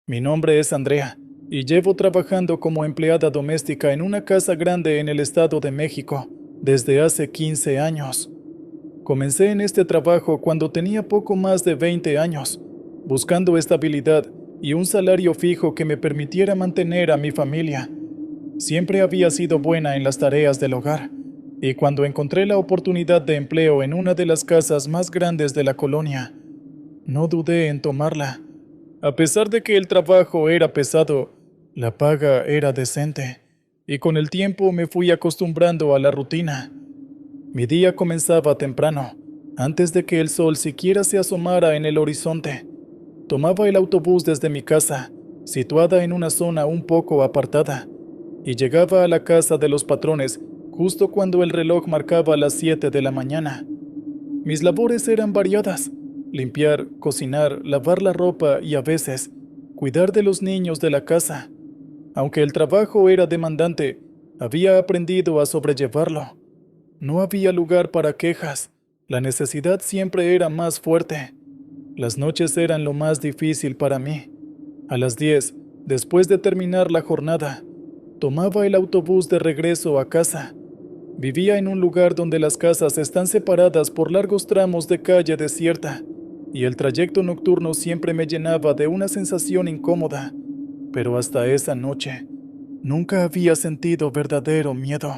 Mi nombre es Andrea y llevo trabajando como empleada doméstica en una casa grande en el Estado de México desde hace 15 años. Comencé en este trabajo cuando tenía poco más de 20 años, buscando estabilidad y un salario fijo que me permitiera mantener a mi familia. Siempre había sido buena en las tareas del hogar, y cuando encontré la oportunidad de empleo en una de las casas más grandes de la colonia, no dudé en tomarla. A pesar de que el trabajo era pesado, la paga era decente, y con el tiempo me fui acostumbrando a la rutina. Mi día comenzaba temprano, antes de que el sol siquiera se asomara en el horizonte. Tomaba el autobús desde mi casa, situada en una zona un poco apartada, y llegaba a la casa de los patrones justo cuando el reloj marcaba las 7 de la mañana. Mis labores eran variadas: limpiar, cocinar, lavar la ropa y a veces cuidar de los niños de la casa. Aunque el trabajo era demandante, había aprendido a sobrellevarlo. No había lugar para quejas. La necesidad siempre era más fuerte. Las noches eran lo más difícil para mí. A las 10, después de terminar la jornada, tomaba el autobús de regreso a casa. Vivía en un lugar donde las casas están separadas por largos tramos de calle desierta, y el trayecto nocturno siempre me llenaba de una sensación incómoda. Pero hasta esa noche, nunca había sentido verdadero miedo.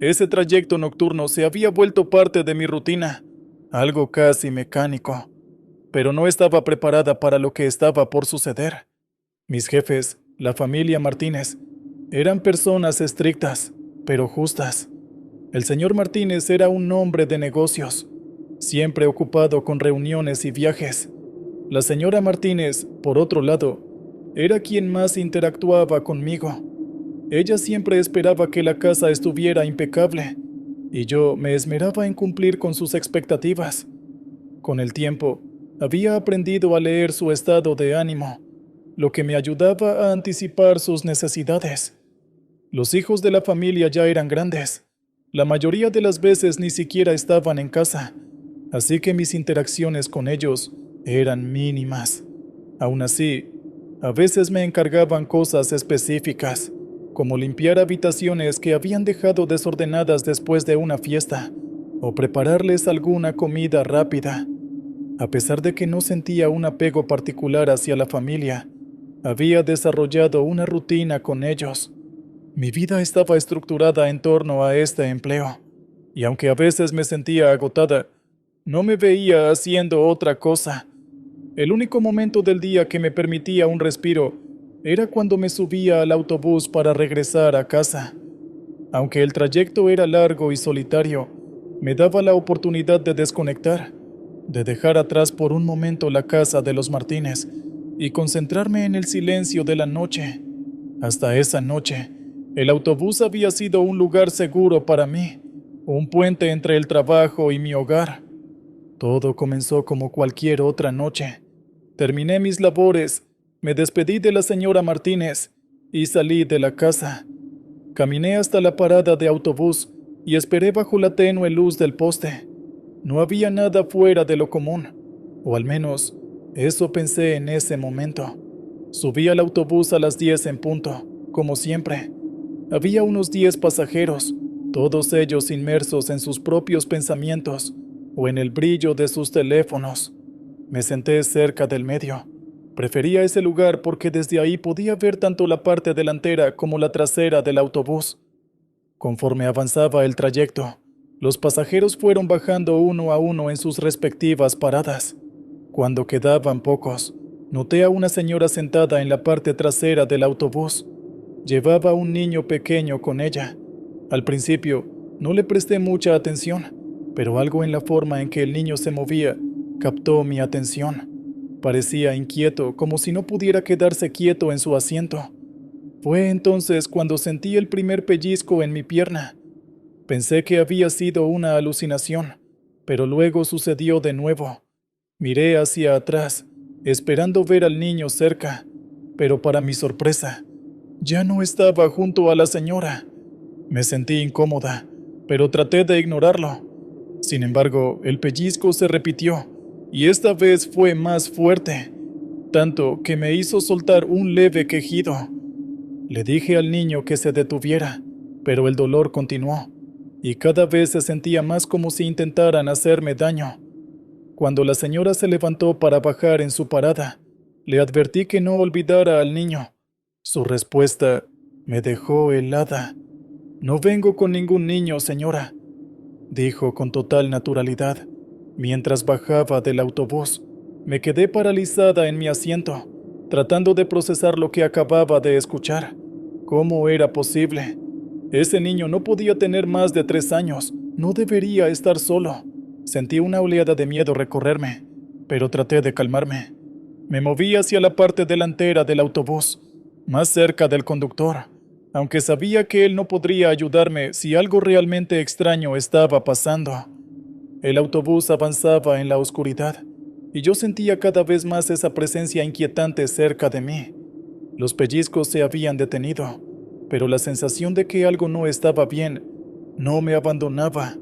Ese trayecto nocturno se había vuelto parte de mi rutina, algo casi mecánico, pero no estaba preparada para lo que estaba por suceder. Mis jefes, la familia Martínez, eran personas estrictas, pero justas. El señor Martínez era un hombre de negocios, siempre ocupado con reuniones y viajes. La señora Martínez, por otro lado, era quien más interactuaba conmigo. Ella siempre esperaba que la casa estuviera impecable, y yo me esmeraba en cumplir con sus expectativas. Con el tiempo, había aprendido a leer su estado de ánimo, lo que me ayudaba a anticipar sus necesidades. Los hijos de la familia ya eran grandes. La mayoría de las veces ni siquiera estaban en casa, así que mis interacciones con ellos eran mínimas. Aún así, a veces me encargaban cosas específicas, como limpiar habitaciones que habían dejado desordenadas después de una fiesta, o prepararles alguna comida rápida. A pesar de que no sentía un apego particular hacia la familia, había desarrollado una rutina con ellos. Mi vida estaba estructurada en torno a este empleo, y aunque a veces me sentía agotada, no me veía haciendo otra cosa. El único momento del día que me permitía un respiro era cuando me subía al autobús para regresar a casa. Aunque el trayecto era largo y solitario, me daba la oportunidad de desconectar, de dejar atrás por un momento la casa de los Martínez y concentrarme en el silencio de la noche. Hasta esa noche, el autobús había sido un lugar seguro para mí, un puente entre el trabajo y mi hogar. Todo comenzó como cualquier otra noche. Terminé mis labores, me despedí de la señora Martínez y salí de la casa. Caminé hasta la parada de autobús y esperé bajo la tenue luz del poste. No había nada fuera de lo común, o al menos eso pensé en ese momento. Subí al autobús a las 10 en punto, como siempre. Había unos 10 pasajeros, todos ellos inmersos en sus propios pensamientos o en el brillo de sus teléfonos. Me senté cerca del medio. Prefería ese lugar porque desde ahí podía ver tanto la parte delantera como la trasera del autobús. Conforme avanzaba el trayecto, los pasajeros fueron bajando uno a uno en sus respectivas paradas. Cuando quedaban pocos, noté a una señora sentada en la parte trasera del autobús. Llevaba un niño pequeño con ella. Al principio, no le presté mucha atención, pero algo en la forma en que el niño se movía captó mi atención. Parecía inquieto, como si no pudiera quedarse quieto en su asiento. Fue entonces cuando sentí el primer pellizco en mi pierna. Pensé que había sido una alucinación, pero luego sucedió de nuevo. Miré hacia atrás, esperando ver al niño cerca, pero para mi sorpresa, ya no estaba junto a la señora. Me sentí incómoda, pero traté de ignorarlo. Sin embargo, el pellizco se repitió, y esta vez fue más fuerte. tanto que me hizo soltar un leve quejido. Le dije al niño que se detuviera, pero el dolor continuó, y cada vez se sentía más como si intentaran hacerme daño. Cuando la señora se levantó para bajar en su parada, le advertí que no olvidara al niño. Su respuesta me dejó helada. «No vengo con ningún niño, señora», dijo con total naturalidad. Mientras bajaba del autobús, me quedé paralizada en mi asiento, tratando de procesar lo que acababa de escuchar. ¿Cómo era posible? Ese niño no podía tener más de 3 años, no debería estar solo. Sentí una oleada de miedo recorrerme, pero traté de calmarme. Me moví hacia la parte delantera del autobús, más cerca del conductor, aunque sabía que él no podría ayudarme si algo realmente extraño estaba pasando. El autobús avanzaba en la oscuridad, y yo sentía cada vez más esa presencia inquietante cerca de mí. Los pellizcos se habían detenido, pero la sensación de que algo no estaba bien no me abandonaba.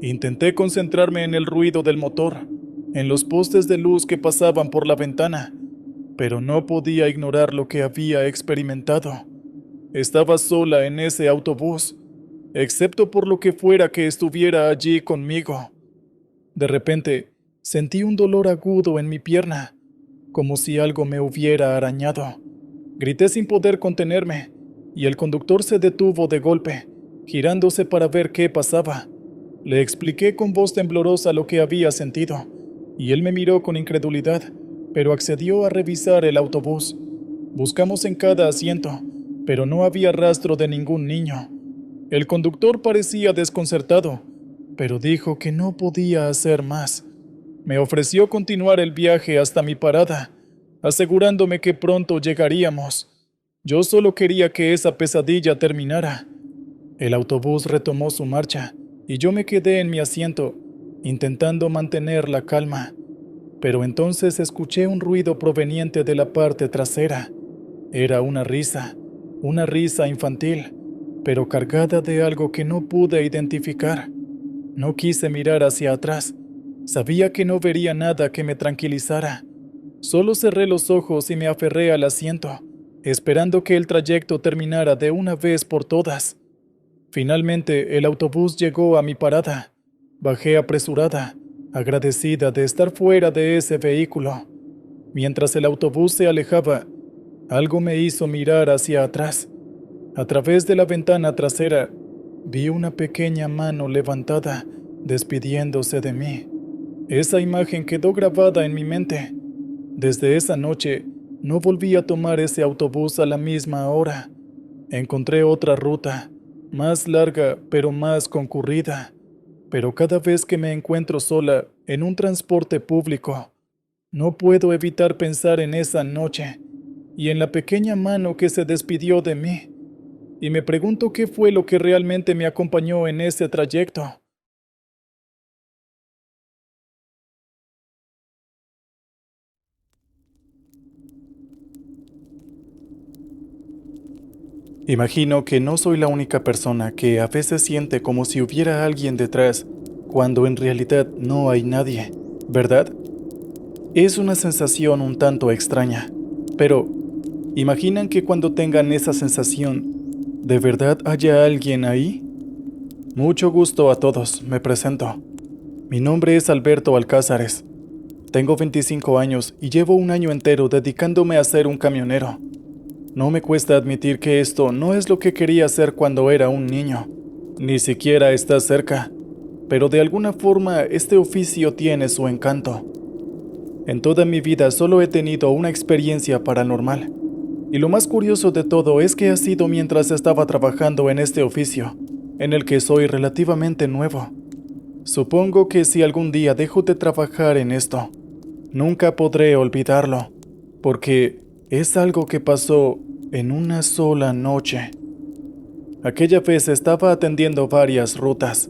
Intenté concentrarme en el ruido del motor, en los postes de luz que pasaban por la ventana, pero no podía ignorar lo que había experimentado. Estaba sola en ese autobús, excepto por lo que fuera que estuviera allí conmigo. De repente, sentí un dolor agudo en mi pierna, como si algo me hubiera arañado. Grité sin poder contenerme, y el conductor se detuvo de golpe, girándose para ver qué pasaba. Le expliqué con voz temblorosa lo que había sentido, y él me miró con incredulidad, pero accedió a revisar el autobús. Buscamos en cada asiento, pero no había rastro de ningún niño. El conductor parecía desconcertado, pero dijo que no podía hacer más. Me ofreció continuar el viaje hasta mi parada, asegurándome que pronto llegaríamos. Yo solo quería que esa pesadilla terminara. El autobús retomó su marcha, y yo me quedé en mi asiento, intentando mantener la calma. Pero entonces escuché un ruido proveniente de la parte trasera. Era una risa infantil, pero cargada de algo que no pude identificar. No quise mirar hacia atrás. Sabía que no vería nada que me tranquilizara. Solo cerré los ojos y me aferré al asiento, esperando que el trayecto terminara de una vez por todas. Finalmente, el autobús llegó a mi parada. Bajé apresurada, agradecida de estar fuera de ese vehículo. Mientras el autobús se alejaba, algo me hizo mirar hacia atrás. A través de la ventana trasera, vi una pequeña mano levantada, despidiéndose de mí. Esa imagen quedó grabada en mi mente. Desde esa noche, no volví a tomar ese autobús a la misma hora. Encontré otra ruta, más larga pero más concurrida. Pero cada vez que me encuentro sola en un transporte público, no puedo evitar pensar en esa noche y en la pequeña mano que se despidió de mí. Y me pregunto qué fue lo que realmente me acompañó en ese trayecto. Imagino que no soy la única persona que a veces siente como si hubiera alguien detrás, cuando en realidad no hay nadie, ¿verdad? Es una sensación un tanto extraña, pero ¿imaginan que cuando tengan esa sensación, de verdad haya alguien ahí? Mucho gusto a todos, me presento. Mi nombre es Alberto Alcázares. Tengo 25 años y llevo un año entero dedicándome a ser un camionero. No me cuesta admitir que esto no es lo que quería hacer cuando era un niño. Ni siquiera está cerca. Pero de alguna forma este oficio tiene su encanto. En toda mi vida solo he tenido una experiencia paranormal. Y lo más curioso de todo es que ha sido mientras estaba trabajando en este oficio, en el que soy relativamente nuevo. Supongo que si algún día dejo de trabajar en esto, nunca podré olvidarlo, porque es algo que pasó en una sola noche. Aquella vez estaba atendiendo varias rutas,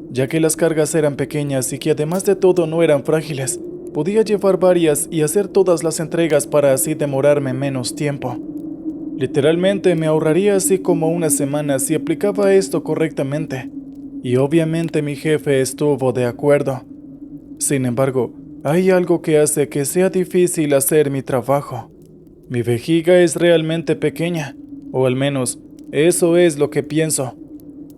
ya que las cargas eran pequeñas y que además de todo no eran frágiles. Podía llevar varias y hacer todas las entregas para así demorarme menos tiempo. Literalmente me ahorraría así como una semana si aplicaba esto correctamente, y obviamente mi jefe estuvo de acuerdo. Sin embargo, hay algo que hace que sea difícil hacer mi trabajo. Mi vejiga es realmente pequeña, o al menos eso es lo que pienso,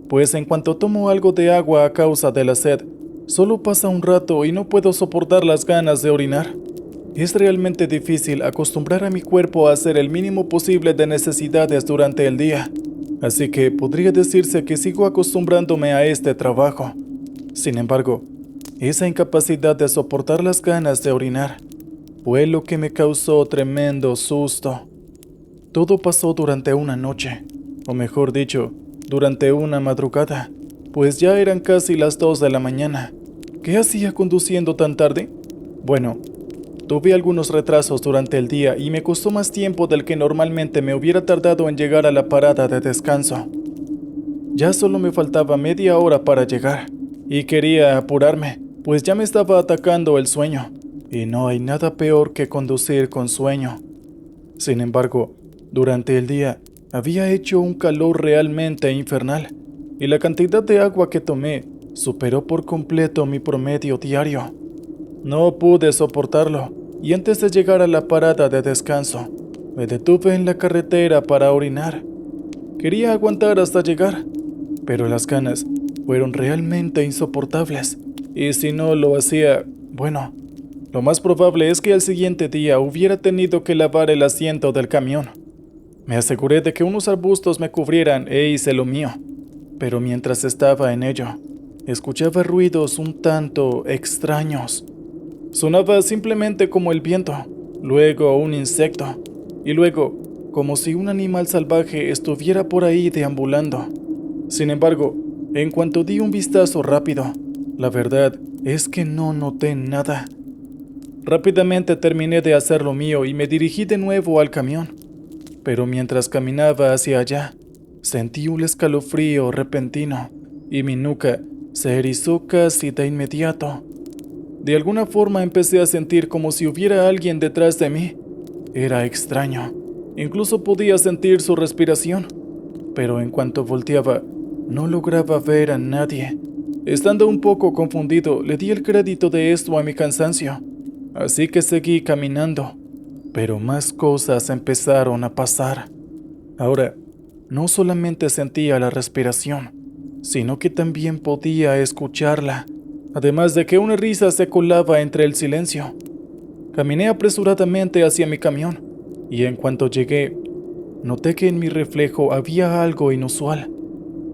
pues en cuanto tomo algo de agua a causa de la sed, solo pasa un rato y no puedo soportar las ganas de orinar. Es realmente difícil acostumbrar a mi cuerpo a hacer el mínimo posible de necesidades durante el día, así que podría decirse que sigo acostumbrándome a este trabajo. Sin embargo, esa incapacidad de soportar las ganas de orinar fue lo que me causó tremendo susto. Todo pasó durante una noche, o mejor dicho, durante una madrugada, pues ya eran casi las 2 de la mañana. ¿Qué hacía conduciendo tan tarde? Bueno, tuve algunos retrasos durante el día y me costó más tiempo del que normalmente me hubiera tardado en llegar a la parada de descanso. Ya solo me faltaba media hora para llegar, y quería apurarme, pues ya me estaba atacando el sueño, y no hay nada peor que conducir con sueño. Sin embargo, durante el día había hecho un calor realmente infernal, y la cantidad de agua que tomé superó por completo mi promedio diario. No pude soportarlo, y antes de llegar a la parada de descanso, me detuve en la carretera para orinar. Quería aguantar hasta llegar, pero las ganas fueron realmente insoportables, y si no lo hacía, bueno, lo más probable es que al siguiente día hubiera tenido que lavar el asiento del camión. Me aseguré de que unos arbustos me cubrieran e hice lo mío, pero mientras estaba en ello, escuchaba ruidos un tanto extraños. Sonaba simplemente como el viento, luego un insecto, y luego como si un animal salvaje estuviera por ahí deambulando. Sin embargo, en cuanto di un vistazo rápido, la verdad es que no noté nada. Rápidamente terminé de hacer lo mío y me dirigí de nuevo al camión. Pero mientras caminaba hacia allá, sentí un escalofrío repentino y mi nuca se erizó casi de inmediato. De alguna forma empecé a sentir como si hubiera alguien detrás de mí. Era extraño. Incluso podía sentir su respiración. Pero en cuanto volteaba, no lograba ver a nadie. Estando un poco confundido, le di el crédito de esto a mi cansancio. Así que seguí caminando. Pero más cosas empezaron a pasar. Ahora, no solamente sentía la respiración, sino que también podía escucharla, además de que una risa se colaba entre el silencio. Caminé apresuradamente hacia mi camión, y en cuanto llegué, noté que en mi reflejo había algo inusual.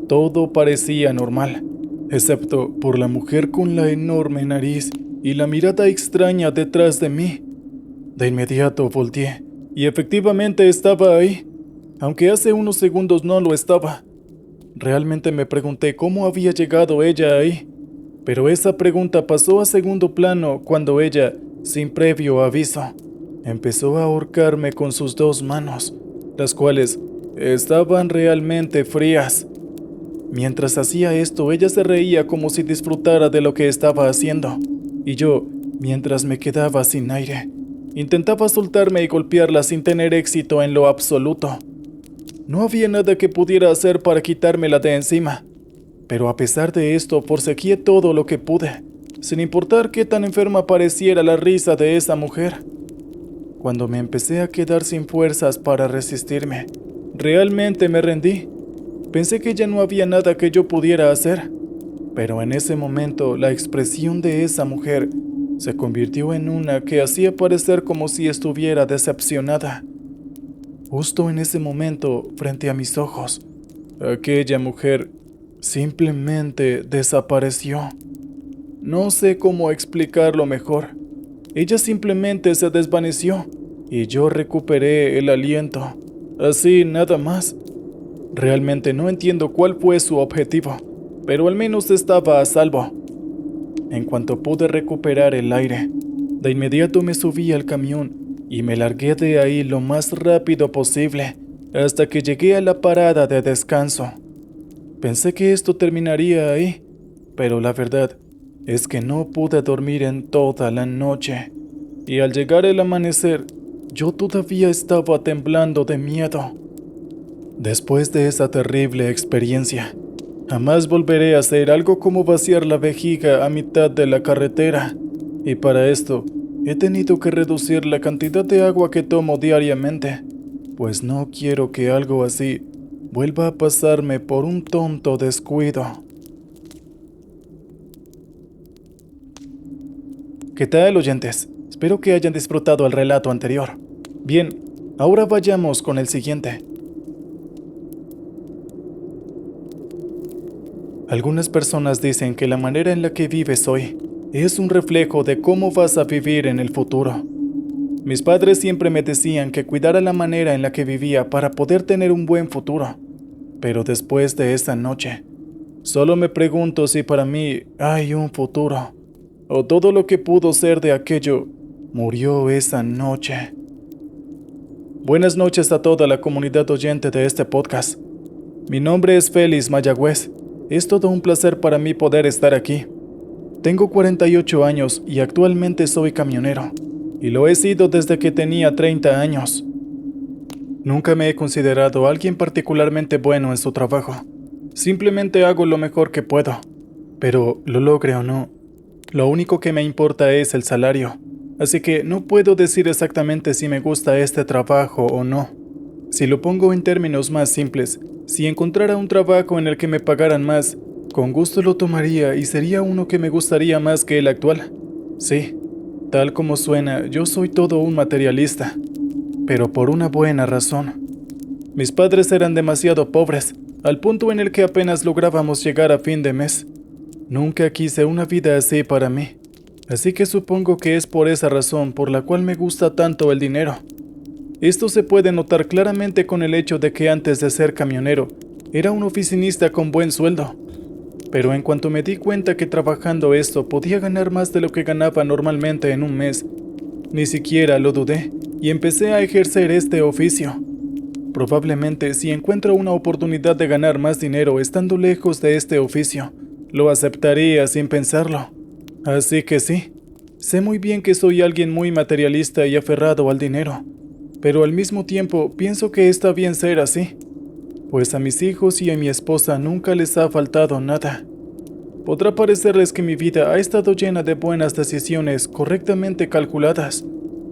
Todo parecía normal, excepto por la mujer con la enorme nariz y la mirada extraña detrás de mí. De inmediato volteé, y efectivamente estaba ahí, aunque hace unos segundos no lo estaba. Realmente me pregunté cómo había llegado ella ahí, pero esa pregunta pasó a segundo plano cuando ella, sin previo aviso, empezó a ahorcarme con sus 2 manos, las cuales estaban realmente frías. Mientras hacía esto, ella se reía como si disfrutara de lo que estaba haciendo, y yo, mientras me quedaba sin aire, intentaba soltarme y golpearla sin tener éxito en lo absoluto. No había nada que pudiera hacer para quitármela de encima, pero a pesar de esto forcejeé todo lo que pude, sin importar qué tan enferma pareciera la risa de esa mujer. Cuando me empecé a quedar sin fuerzas para resistirme, realmente me rendí. Pensé que ya no había nada que yo pudiera hacer, pero en ese momento la expresión de esa mujer se convirtió en una que hacía parecer como si estuviera decepcionada. Justo en ese momento, frente a mis ojos, aquella mujer simplemente desapareció. No sé cómo explicarlo mejor. Ella simplemente se desvaneció y yo recuperé el aliento. Así nada más. Realmente no entiendo cuál fue su objetivo, pero al menos estaba a salvo. En cuanto pude recuperar el aire, de inmediato me subí al camión y me largué de ahí lo más rápido posible hasta que llegué a la parada de descanso. Pensé que esto terminaría ahí, pero la verdad es que no pude dormir en toda la noche, y al llegar el amanecer, yo todavía estaba temblando de miedo. Después de esa terrible experiencia, jamás volveré a hacer algo como vaciar la vejiga a mitad de la carretera. Y para esto, he tenido que reducir la cantidad de agua que tomo diariamente, pues no quiero que algo así vuelva a pasarme por un tonto descuido. ¿Qué tal, oyentes? Espero que hayan disfrutado el relato anterior. Bien, ahora vayamos con el siguiente. Algunas personas dicen que la manera en la que vives hoy es un reflejo de cómo vas a vivir en el futuro. Mis padres siempre me decían que cuidara la manera en la que vivía para poder tener un buen futuro. Pero después de esa noche, solo me pregunto si para mí hay un futuro, o todo lo que pudo ser de aquello murió esa noche. Buenas noches a toda la comunidad oyente de este podcast. Mi nombre es Félix Mayagüez. Es todo un placer para mí poder estar aquí. Tengo 48 años y actualmente soy camionero, y lo he sido desde que tenía 30 años. Nunca me he considerado alguien particularmente bueno en su trabajo. Simplemente hago lo mejor que puedo, pero lo logre o no, lo único que me importa es el salario, así que no puedo decir exactamente si me gusta este trabajo o no. Si lo pongo en términos más simples, si encontrara un trabajo en el que me pagaran más, con gusto lo tomaría y sería uno que me gustaría más que el actual. Sí, tal como suena, yo soy todo un materialista, pero por una buena razón. Mis padres eran demasiado pobres, al punto en el que apenas lográbamos llegar a fin de mes. Nunca quise una vida así para mí, así que supongo que es por esa razón por la cual me gusta tanto el dinero. Esto se puede notar claramente con el hecho de que antes de ser camionero, era un oficinista con buen sueldo. Pero en cuanto me di cuenta que trabajando esto podía ganar más de lo que ganaba normalmente en un mes, ni siquiera lo dudé y empecé a ejercer este oficio. Probablemente si encuentro una oportunidad de ganar más dinero estando lejos de este oficio, lo aceptaría sin pensarlo. Así que sí, sé muy bien que soy alguien muy materialista y aferrado al dinero, pero al mismo tiempo pienso que está bien ser así, pues a mis hijos y a mi esposa nunca les ha faltado nada. Podrá parecerles que mi vida ha estado llena de buenas decisiones correctamente calculadas,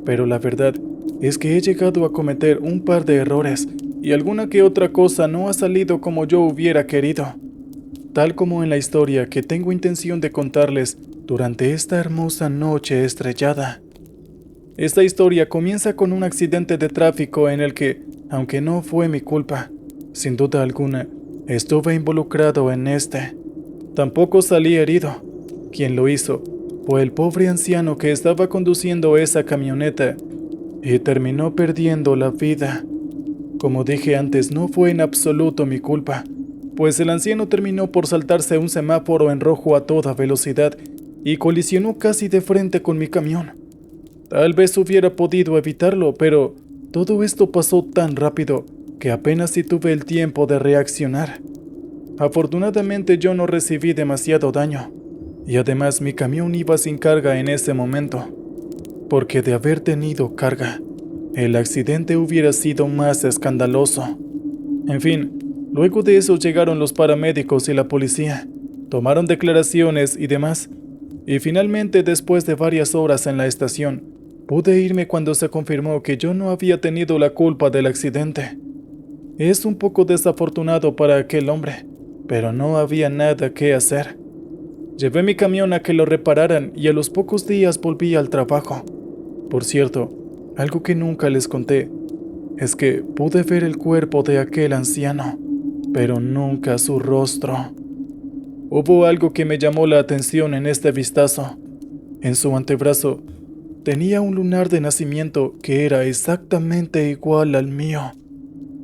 pero la verdad es que he llegado a cometer un par de errores y alguna que otra cosa no ha salido como yo hubiera querido, tal como en la historia que tengo intención de contarles durante esta hermosa noche estrellada. Esta historia comienza con un accidente de tráfico en el que, aunque no fue mi culpa, sin duda alguna, estuve involucrado en este. Tampoco salí herido. Quien lo hizo fue el pobre anciano que estaba conduciendo esa camioneta y terminó perdiendo la vida. Como dije antes, no fue en absoluto mi culpa, pues el anciano terminó por saltarse un semáforo en rojo a toda velocidad y colisionó casi de frente con mi camión. Tal vez hubiera podido evitarlo, pero todo esto pasó tan rápido que apenas si tuve el tiempo de reaccionar. Afortunadamente yo no recibí demasiado daño, y además mi camión iba sin carga en ese momento, porque de haber tenido carga, el accidente hubiera sido más escandaloso. En fin, luego de eso llegaron los paramédicos y la policía, tomaron declaraciones y demás, y finalmente después de varias horas en la estación, pude irme cuando se confirmó que yo no había tenido la culpa del accidente. Es un poco desafortunado para aquel hombre, pero no había nada que hacer. Llevé mi camión a que lo repararan y a los pocos días volví al trabajo. Por cierto, algo que nunca les conté, es que pude ver el cuerpo de aquel anciano, pero nunca su rostro. Hubo algo que me llamó la atención en este vistazo. En su antebrazo tenía un lunar de nacimiento que era exactamente igual al mío,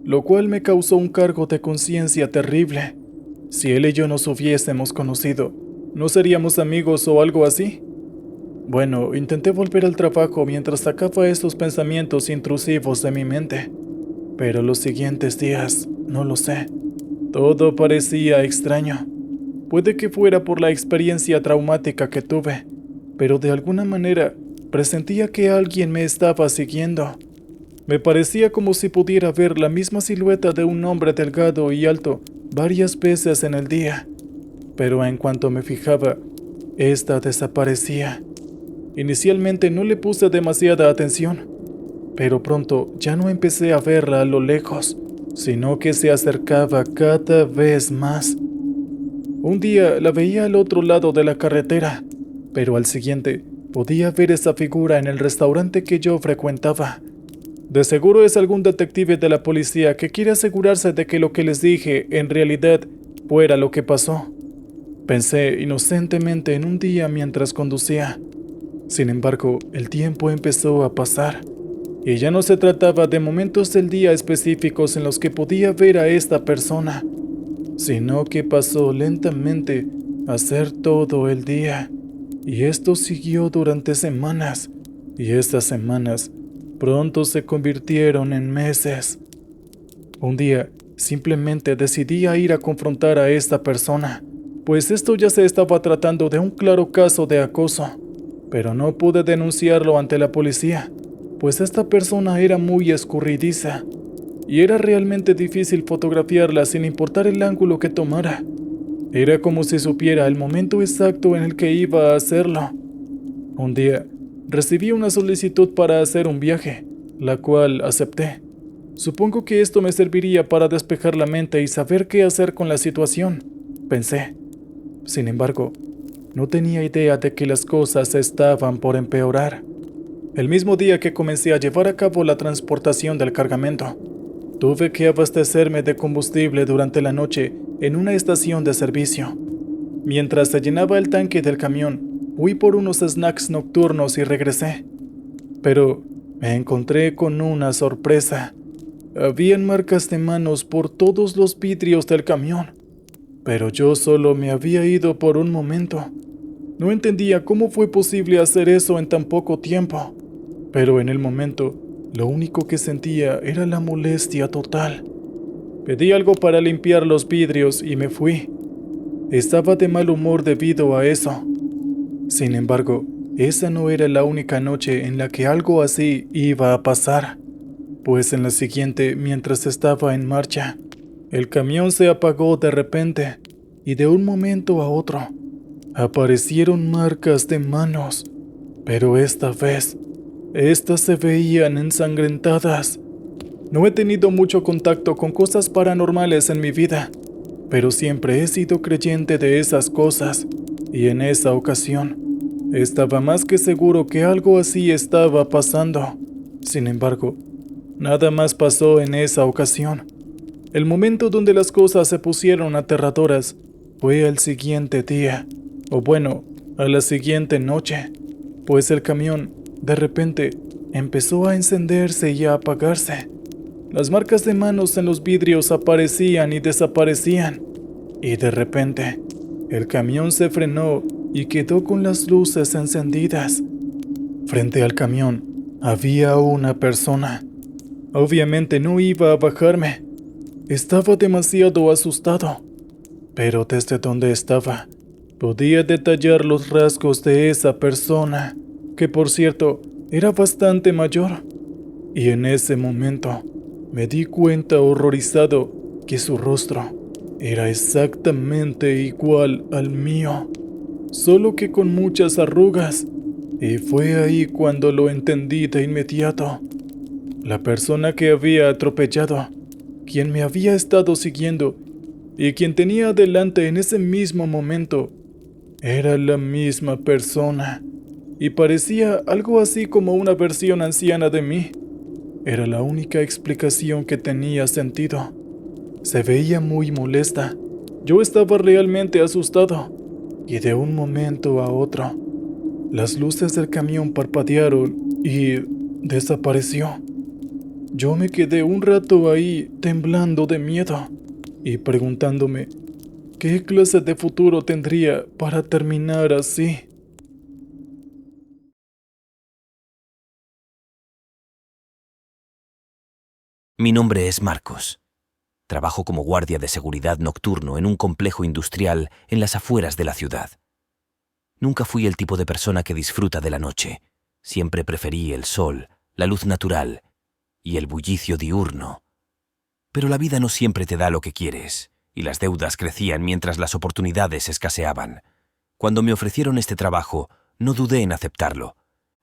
lo cual me causó un cargo de conciencia terrible. Si él y yo nos hubiésemos conocido, ¿no seríamos amigos o algo así? Bueno, intenté volver al trabajo mientras sacaba estos pensamientos intrusivos de mi mente, pero los siguientes días, no lo sé, todo parecía extraño. Puede que fuera por la experiencia traumática que tuve, pero de alguna manera presentía que alguien me estaba siguiendo. Me parecía como si pudiera ver la misma silueta de un hombre delgado y alto varias veces en el día, pero en cuanto me fijaba, esta desaparecía. Inicialmente no le puse demasiada atención, pero pronto ya no empecé a verla a lo lejos, sino que se acercaba cada vez más. Un día la veía al otro lado de la carretera, pero al siguiente podía ver esa figura en el restaurante que yo frecuentaba. De seguro es algún detective de la policía que quiere asegurarse de que lo que les dije en realidad fuera lo que pasó. Pensé inocentemente en un día mientras conducía. Sin embargo, el tiempo empezó a pasar, y ya no se trataba de momentos del día específicos en los que podía ver a esta persona, sino que pasó lentamente a ser todo el día, y esto siguió durante semanas, y estas semanas pronto se convirtieron en meses. Un día, simplemente decidí ir a confrontar a esta persona, pues esto ya se estaba tratando de un claro caso de acoso, pero no pude denunciarlo ante la policía, pues esta persona era muy escurridiza, y era realmente difícil fotografiarla sin importar el ángulo que tomara. Era como si supiera el momento exacto en el que iba a hacerlo. Un día, recibí una solicitud para hacer un viaje, la cual acepté. Supongo que esto me serviría para despejar la mente y saber qué hacer con la situación, pensé. Sin embargo, no tenía idea de que las cosas estaban por empeorar. El mismo día que comencé a llevar a cabo la transportación del cargamento, tuve que abastecerme de combustible durante la noche en una estación de servicio. Mientras se llenaba el tanque del camión, fui por unos snacks nocturnos y regresé. Pero me encontré con una sorpresa. Habían marcas de manos por todos los vidrios del camión, pero yo solo me había ido por un momento. No entendía cómo fue posible hacer eso en tan poco tiempo, pero en el momento, lo único que sentía era la molestia total. Pedí algo para limpiar los vidrios y me fui. Estaba de mal humor debido a eso. Sin embargo, esa no era la única noche en la que algo así iba a pasar, pues en la siguiente, mientras estaba en marcha, el camión se apagó de repente y de un momento a otro aparecieron marcas de manos, pero esta vez, estas se veían ensangrentadas. No he tenido mucho contacto con cosas paranormales en mi vida, pero siempre he sido creyente de esas cosas, y en esa ocasión, estaba más que seguro que algo así estaba pasando. Sin embargo, nada más pasó en esa ocasión. El momento donde las cosas se pusieron aterradoras fue al siguiente día, o bueno, a la siguiente noche, pues el camión, de repente, empezó a encenderse y a apagarse. Las marcas de manos en los vidrios aparecían y desaparecían, y de repente, el camión se frenó y quedó con las luces encendidas. Frente al camión había una persona. Obviamente no iba a bajarme. Estaba demasiado asustado, pero desde donde estaba, podía detallar los rasgos de esa persona, que por cierto, era bastante mayor. Y en ese momento, me di cuenta horrorizado que su rostro era exactamente igual al mío, solo que con muchas arrugas, y fue ahí cuando lo entendí de inmediato. La persona que había atropellado, quien me había estado siguiendo y quien tenía delante en ese mismo momento, era la misma persona y parecía algo así como una versión anciana de mí. Era la única explicación que tenía sentido. Se veía muy molesta. Yo estaba realmente asustado y de un momento a otro, las luces del camión parpadearon y desapareció. Yo me quedé un rato ahí temblando de miedo y preguntándome qué clase de futuro tendría para terminar así. Mi nombre es Marcos. Trabajo como guardia de seguridad nocturno en un complejo industrial en las afueras de la ciudad. Nunca fui el tipo de persona que disfruta de la noche. Siempre preferí el sol, la luz natural y el bullicio diurno. Pero la vida no siempre te da lo que quieres, y las deudas crecían mientras las oportunidades escaseaban. Cuando me ofrecieron este trabajo, no dudé en aceptarlo,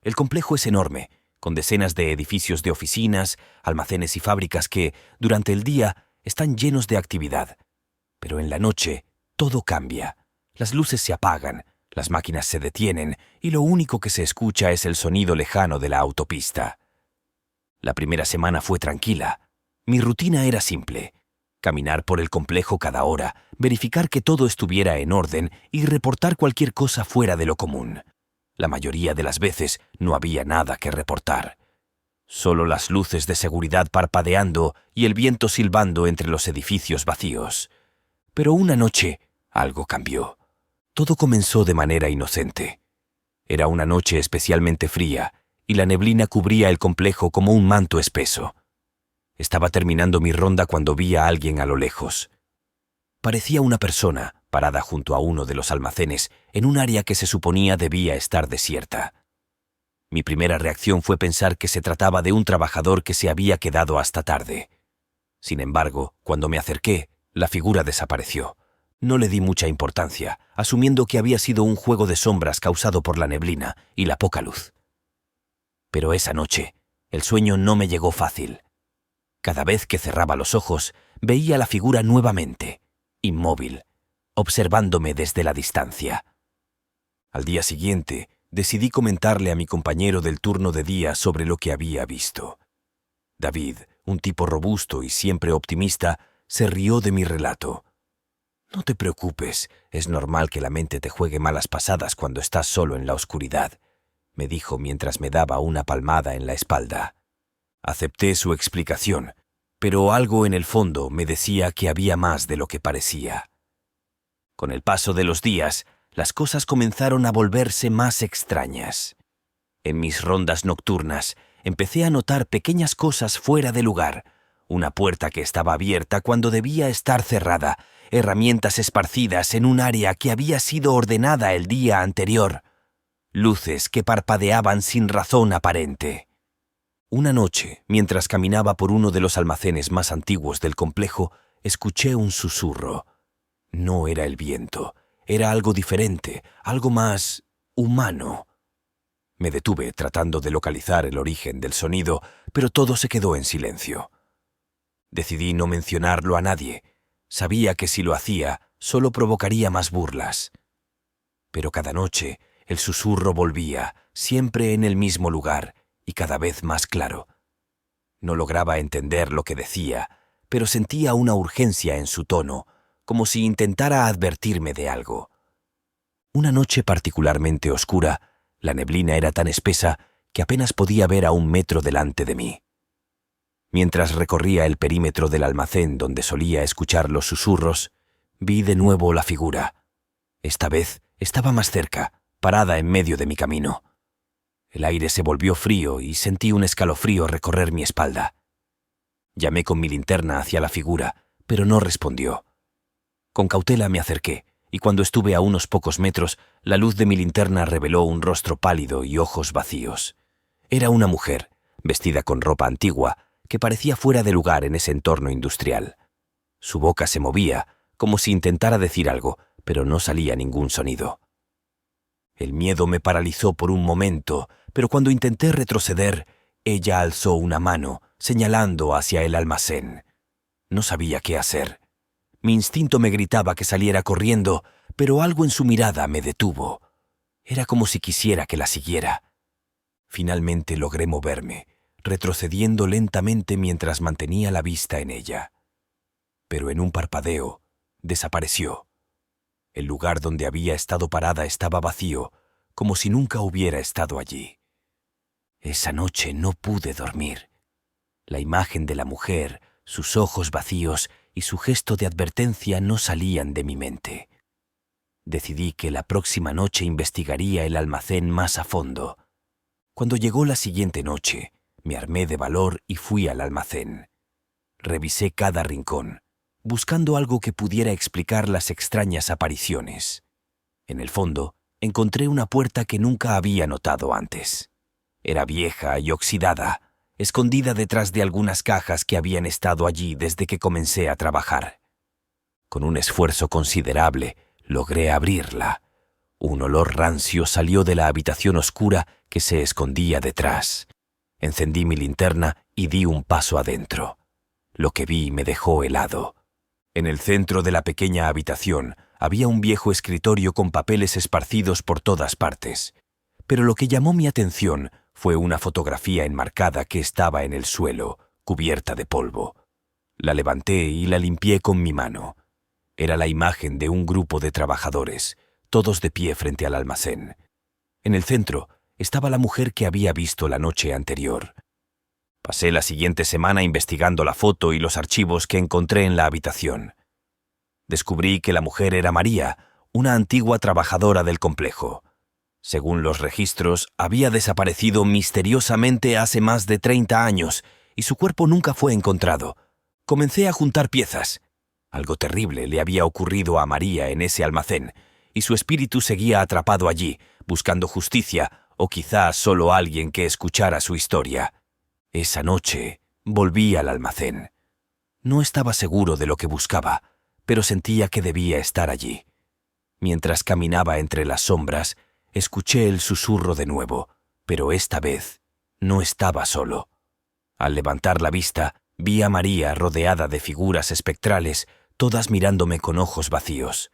El complejo es enorme, con decenas de edificios de oficinas, almacenes y fábricas que, durante el día, están llenos de actividad. Pero en la noche, todo cambia. Las luces se apagan, las máquinas se detienen y lo único que se escucha es el sonido lejano de la autopista. La primera semana fue tranquila. Mi rutina era simple: caminar por el complejo cada hora, verificar que todo estuviera en orden y reportar cualquier cosa fuera de lo común. La mayoría de las veces no había nada que reportar. Solo las luces de seguridad parpadeando y el viento silbando entre los edificios vacíos. Pero una noche algo cambió. Todo comenzó de manera inocente. Era una noche especialmente fría y la neblina cubría el complejo como un manto espeso. Estaba terminando mi ronda cuando vi a alguien a lo lejos. Parecía una persona parada junto a uno de los almacenes en un área que se suponía debía estar desierta. Mi primera reacción fue pensar que se trataba de un trabajador que se había quedado hasta tarde. Sin embargo, cuando me acerqué, la figura desapareció. No le di mucha importancia, asumiendo que había sido un juego de sombras causado por la neblina y la poca luz. Pero esa noche, el sueño no me llegó fácil. Cada vez que cerraba los ojos, veía la figura nuevamente, inmóvil, observándome desde la distancia. Al día siguiente, decidí comentarle a mi compañero del turno de día sobre lo que había visto. David, un tipo robusto y siempre optimista, se rió de mi relato. «No te preocupes, es normal que la mente te juegue malas pasadas cuando estás solo en la oscuridad», me dijo mientras me daba una palmada en la espalda. Acepté su explicación, pero algo en el fondo me decía que había más de lo que parecía. Con el paso de los días, las cosas comenzaron a volverse más extrañas. En mis rondas nocturnas, empecé a notar pequeñas cosas fuera de lugar: una puerta que estaba abierta cuando debía estar cerrada, herramientas esparcidas en un área que había sido ordenada el día anterior, luces que parpadeaban sin razón aparente. Una noche, mientras caminaba por uno de los almacenes más antiguos del complejo, escuché un susurro. No era el viento, era algo diferente, algo más humano. Me detuve tratando de localizar el origen del sonido, pero todo se quedó en silencio. Decidí no mencionarlo a nadie. Sabía que si lo hacía, solo provocaría más burlas. Pero cada noche, el susurro volvía, siempre en el mismo lugar, y cada vez más claro. No lograba entender lo que decía, pero sentía una urgencia en su tono, como si intentara advertirme de algo. Una noche particularmente oscura, la neblina era tan espesa que apenas podía ver a 1 metro delante de mí. Mientras recorría el perímetro del almacén donde solía escuchar los susurros, vi de nuevo la figura. Esta vez estaba más cerca, parada en medio de mi camino. El aire se volvió frío y sentí un escalofrío recorrer mi espalda. Llamé con mi linterna hacia la figura, pero no respondió. Con cautela me acerqué, y cuando estuve a unos pocos metros, la luz de mi linterna reveló un rostro pálido y ojos vacíos. Era una mujer, vestida con ropa antigua, que parecía fuera de lugar en ese entorno industrial. Su boca se movía, como si intentara decir algo, pero no salía ningún sonido. El miedo me paralizó por un momento, pero cuando intenté retroceder, ella alzó una mano, señalando hacia el almacén. No sabía qué hacer. Mi instinto me gritaba que saliera corriendo, pero algo en su mirada me detuvo. Era como si quisiera que la siguiera. Finalmente logré moverme, retrocediendo lentamente mientras mantenía la vista en ella. Pero en un parpadeo, desapareció. El lugar donde había estado parada estaba vacío, como si nunca hubiera estado allí. Esa noche no pude dormir. La imagen de la mujer, sus ojos vacíos y su gesto de advertencia no salían de mi mente. Decidí que la próxima noche investigaría el almacén más a fondo. Cuando llegó la siguiente noche, me armé de valor y fui al almacén. Revisé cada rincón, buscando algo que pudiera explicar las extrañas apariciones. En el fondo, encontré una puerta que nunca había notado antes. Era vieja y oxidada, escondida detrás de algunas cajas que habían estado allí desde que comencé a trabajar. Con un esfuerzo considerable, logré abrirla. Un olor rancio salió de la habitación oscura que se escondía detrás. Encendí mi linterna y di un paso adentro. Lo que vi me dejó helado. En el centro de la pequeña habitación había un viejo escritorio con papeles esparcidos por todas partes. Pero lo que llamó mi atención fue una fotografía enmarcada que estaba en el suelo, cubierta de polvo. La levanté y la limpié con mi mano. Era la imagen de un grupo de trabajadores, todos de pie frente al almacén. En el centro estaba la mujer que había visto la noche anterior. Pasé la siguiente semana investigando la foto y los archivos que encontré en la habitación. Descubrí que la mujer era María, una antigua trabajadora del complejo. Según los registros, había desaparecido misteriosamente hace más de 30 años y su cuerpo nunca fue encontrado. Comencé a juntar piezas. Algo terrible le había ocurrido a María en ese almacén, y su espíritu seguía atrapado allí, buscando justicia o quizás solo alguien que escuchara su historia. Esa noche volví al almacén. No estaba seguro de lo que buscaba, pero sentía que debía estar allí. Mientras caminaba entre las sombras, escuché el susurro de nuevo, pero esta vez no estaba solo. Al levantar la vista, vi a María rodeada de figuras espectrales, todas mirándome con ojos vacíos.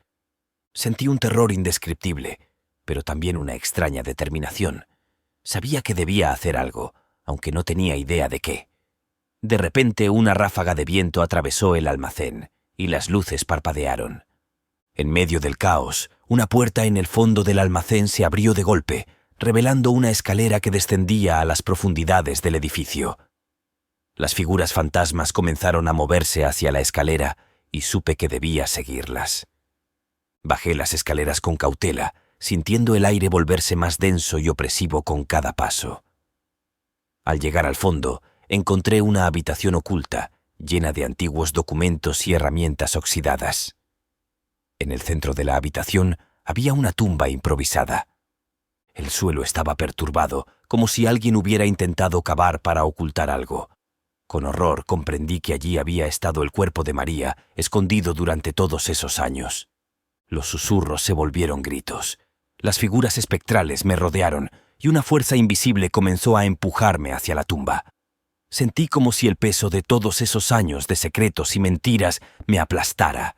Sentí un terror indescriptible, pero también una extraña determinación. Sabía que debía hacer algo, aunque no tenía idea de qué. De repente una ráfaga de viento atravesó el almacén, y las luces parpadearon. En medio del caos, una puerta en el fondo del almacén se abrió de golpe, revelando una escalera que descendía a las profundidades del edificio. Las figuras fantasmas comenzaron a moverse hacia la escalera y supe que debía seguirlas. Bajé las escaleras con cautela, sintiendo el aire volverse más denso y opresivo con cada paso. Al llegar al fondo, encontré una habitación oculta, llena de antiguos documentos y herramientas oxidadas. En el centro de la habitación había una tumba improvisada. El suelo estaba perturbado, como si alguien hubiera intentado cavar para ocultar algo. Con horror comprendí que allí había estado el cuerpo de María, escondido durante todos esos años. Los susurros se volvieron gritos. Las figuras espectrales me rodearon y una fuerza invisible comenzó a empujarme hacia la tumba. Sentí como si el peso de todos esos años de secretos y mentiras me aplastara.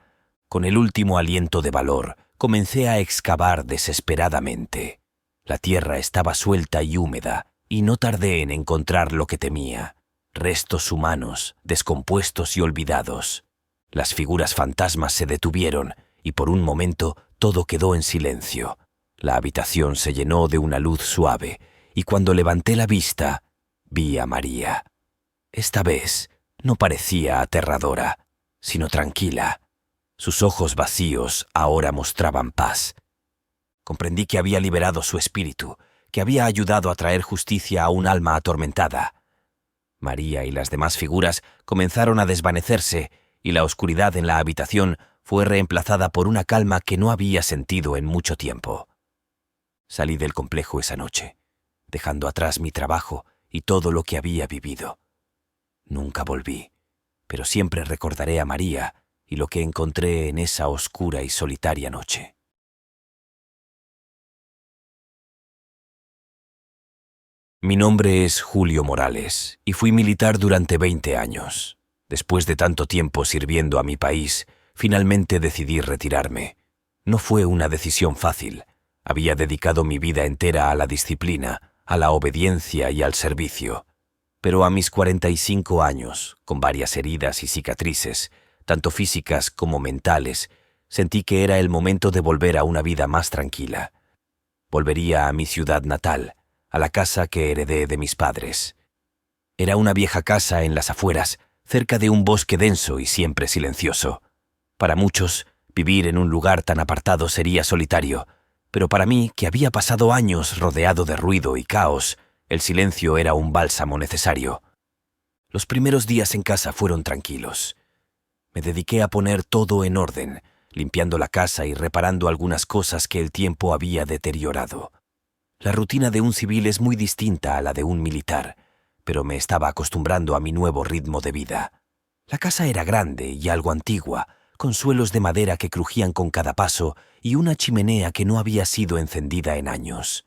Con el último aliento de valor, comencé a excavar desesperadamente. La tierra estaba suelta y húmeda, y no tardé en encontrar lo que temía. Restos humanos, descompuestos y olvidados. Las figuras fantasmas se detuvieron, y por un momento todo quedó en silencio. La habitación se llenó de una luz suave, y cuando levanté la vista, vi a María. Esta vez no parecía aterradora, sino tranquila. Sus ojos vacíos ahora mostraban paz. Comprendí que había liberado su espíritu, que había ayudado a traer justicia a un alma atormentada. María y las demás figuras comenzaron a desvanecerse, y la oscuridad en la habitación fue reemplazada por una calma que no había sentido en mucho tiempo. Salí del complejo esa noche, dejando atrás mi trabajo y todo lo que había vivido. Nunca volví, pero siempre recordaré a María y lo que encontré en esa oscura y solitaria noche. Mi nombre es Julio Morales y fui militar durante 20 años. Después de tanto tiempo sirviendo a mi país, finalmente decidí retirarme. No fue una decisión fácil. Había dedicado mi vida entera a la disciplina, a la obediencia y al servicio. Pero a mis 45 años, con varias heridas y cicatrices, tanto físicas como mentales, sentí que era el momento de volver a una vida más tranquila. Volvería a mi ciudad natal, a la casa que heredé de mis padres. Era una vieja casa en las afueras, cerca de un bosque denso y siempre silencioso. Para muchos, vivir en un lugar tan apartado sería solitario, pero para mí, que había pasado años rodeado de ruido y caos, el silencio era un bálsamo necesario. Los primeros días en casa fueron tranquilos. Me dediqué a poner todo en orden, limpiando la casa y reparando algunas cosas que el tiempo había deteriorado. La rutina de un civil es muy distinta a la de un militar, pero me estaba acostumbrando a mi nuevo ritmo de vida. La casa era grande y algo antigua, con suelos de madera que crujían con cada paso y una chimenea que no había sido encendida en años.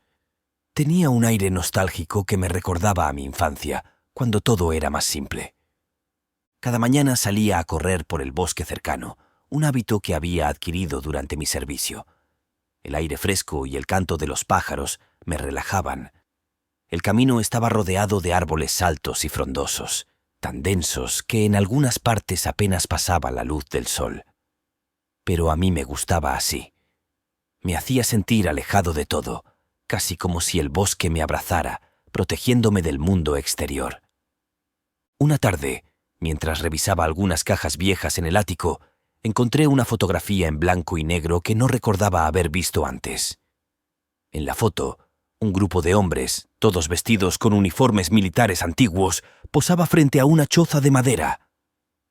Tenía un aire nostálgico que me recordaba a mi infancia, cuando todo era más simple. Cada mañana salía a correr por el bosque cercano, un hábito que había adquirido durante mi servicio. El aire fresco y el canto de los pájaros me relajaban. El camino estaba rodeado de árboles altos y frondosos, tan densos que en algunas partes apenas pasaba la luz del sol. Pero a mí me gustaba así. Me hacía sentir alejado de todo, casi como si el bosque me abrazara, protegiéndome del mundo exterior. Una tarde, mientras revisaba algunas cajas viejas en el ático, encontré una fotografía en blanco y negro que no recordaba haber visto antes. En la foto, un grupo de hombres, todos vestidos con uniformes militares antiguos, posaba frente a una choza de madera.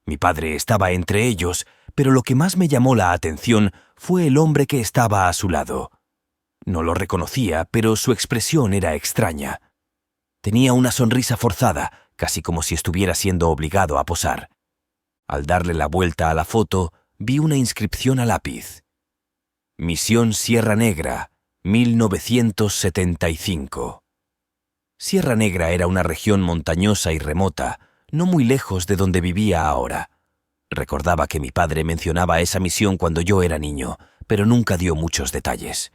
Mi padre estaba entre ellos, pero lo que más me llamó la atención fue el hombre que estaba a su lado. No lo reconocía, pero su expresión era extraña. Tenía una sonrisa forzada, casi como si estuviera siendo obligado a posar. Al darle la vuelta a la foto, vi una inscripción a lápiz. Misión Sierra Negra, 1975. Sierra Negra era una región montañosa y remota, no muy lejos de donde vivía ahora. Recordaba que mi padre mencionaba esa misión cuando yo era niño, pero nunca dio muchos detalles.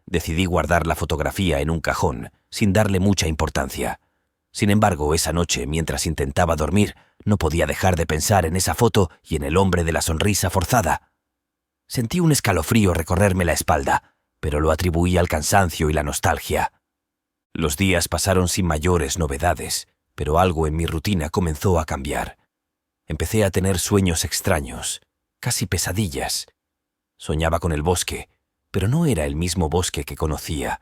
Decidí guardar la fotografía en un cajón, sin darle mucha importancia. Sin embargo, esa noche, mientras intentaba dormir, no podía dejar de pensar en esa foto y en el hombre de la sonrisa forzada. Sentí un escalofrío recorrerme la espalda, pero lo atribuí al cansancio y la nostalgia. Los días pasaron sin mayores novedades, pero algo en mi rutina comenzó a cambiar. Empecé a tener sueños extraños, casi pesadillas. Soñaba con el bosque, pero no era el mismo bosque que conocía.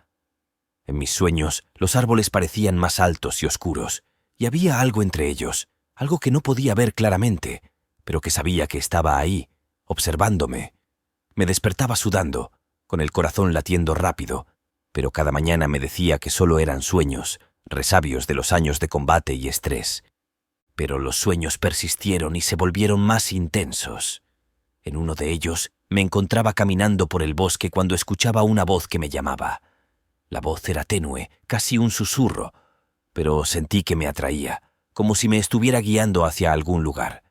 En mis sueños, los árboles parecían más altos y oscuros, y había algo entre ellos, algo que no podía ver claramente, pero que sabía que estaba ahí, observándome. Me despertaba sudando, con el corazón latiendo rápido, pero cada mañana me decía que solo eran sueños, resabios de los años de combate y estrés. Pero los sueños persistieron y se volvieron más intensos. En uno de ellos, me encontraba caminando por el bosque cuando escuchaba una voz que me llamaba. La voz era tenue, casi un susurro, pero sentí que me atraía, como si me estuviera guiando hacia algún lugar.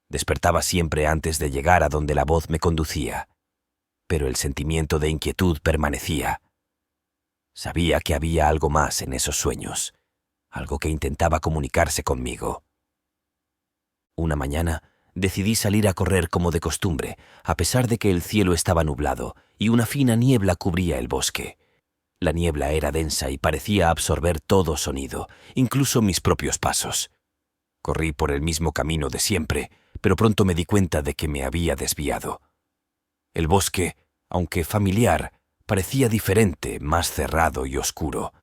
Despertaba siempre antes de llegar a donde la voz me conducía, pero el sentimiento de inquietud permanecía. Sabía que había algo más en esos sueños, algo que intentaba comunicarse conmigo. Una mañana decidí salir a correr como de costumbre, a pesar de que el cielo estaba nublado y una fina niebla cubría el bosque. La niebla era densa y parecía absorber todo sonido, incluso mis propios pasos. Corrí por el mismo camino de siempre, pero pronto me di cuenta de que me había desviado. El bosque, aunque familiar, parecía diferente, más cerrado y oscuro.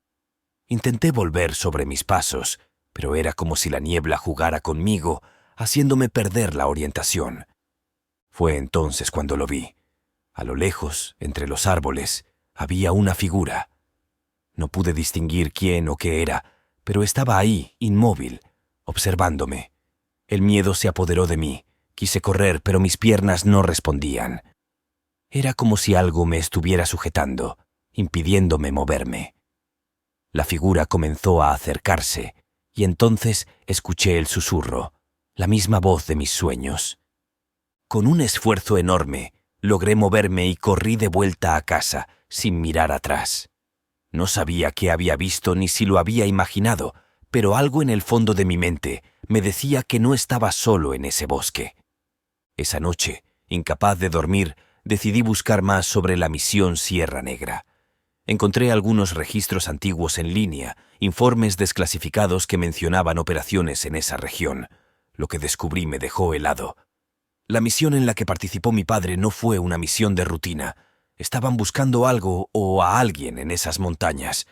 Intenté volver sobre mis pasos, pero era como si la niebla jugara conmigo, haciéndome perder la orientación. Fue entonces cuando lo vi. A lo lejos, entre los árboles, había una figura. No pude distinguir quién o qué era, pero estaba ahí, inmóvil, observándome. El miedo se apoderó de mí. Quise correr, pero mis piernas no respondían. Era como si algo me estuviera sujetando, impidiéndome moverme. La figura comenzó a acercarse, y entonces escuché el susurro, la misma voz de mis sueños. Con un esfuerzo enorme, logré moverme y corrí de vuelta a casa, sin mirar atrás. No sabía qué había visto ni si lo había imaginado, pero algo en el fondo de mi mente me decía que no estaba solo en ese bosque. Esa noche, incapaz de dormir, decidí buscar más sobre la misión Sierra Negra. Encontré algunos registros antiguos en línea, informes desclasificados que mencionaban operaciones en esa región. Lo que descubrí me dejó helado. La misión en la que participó mi padre no fue una misión de rutina. Estaban buscando algo o a alguien en esas montañas.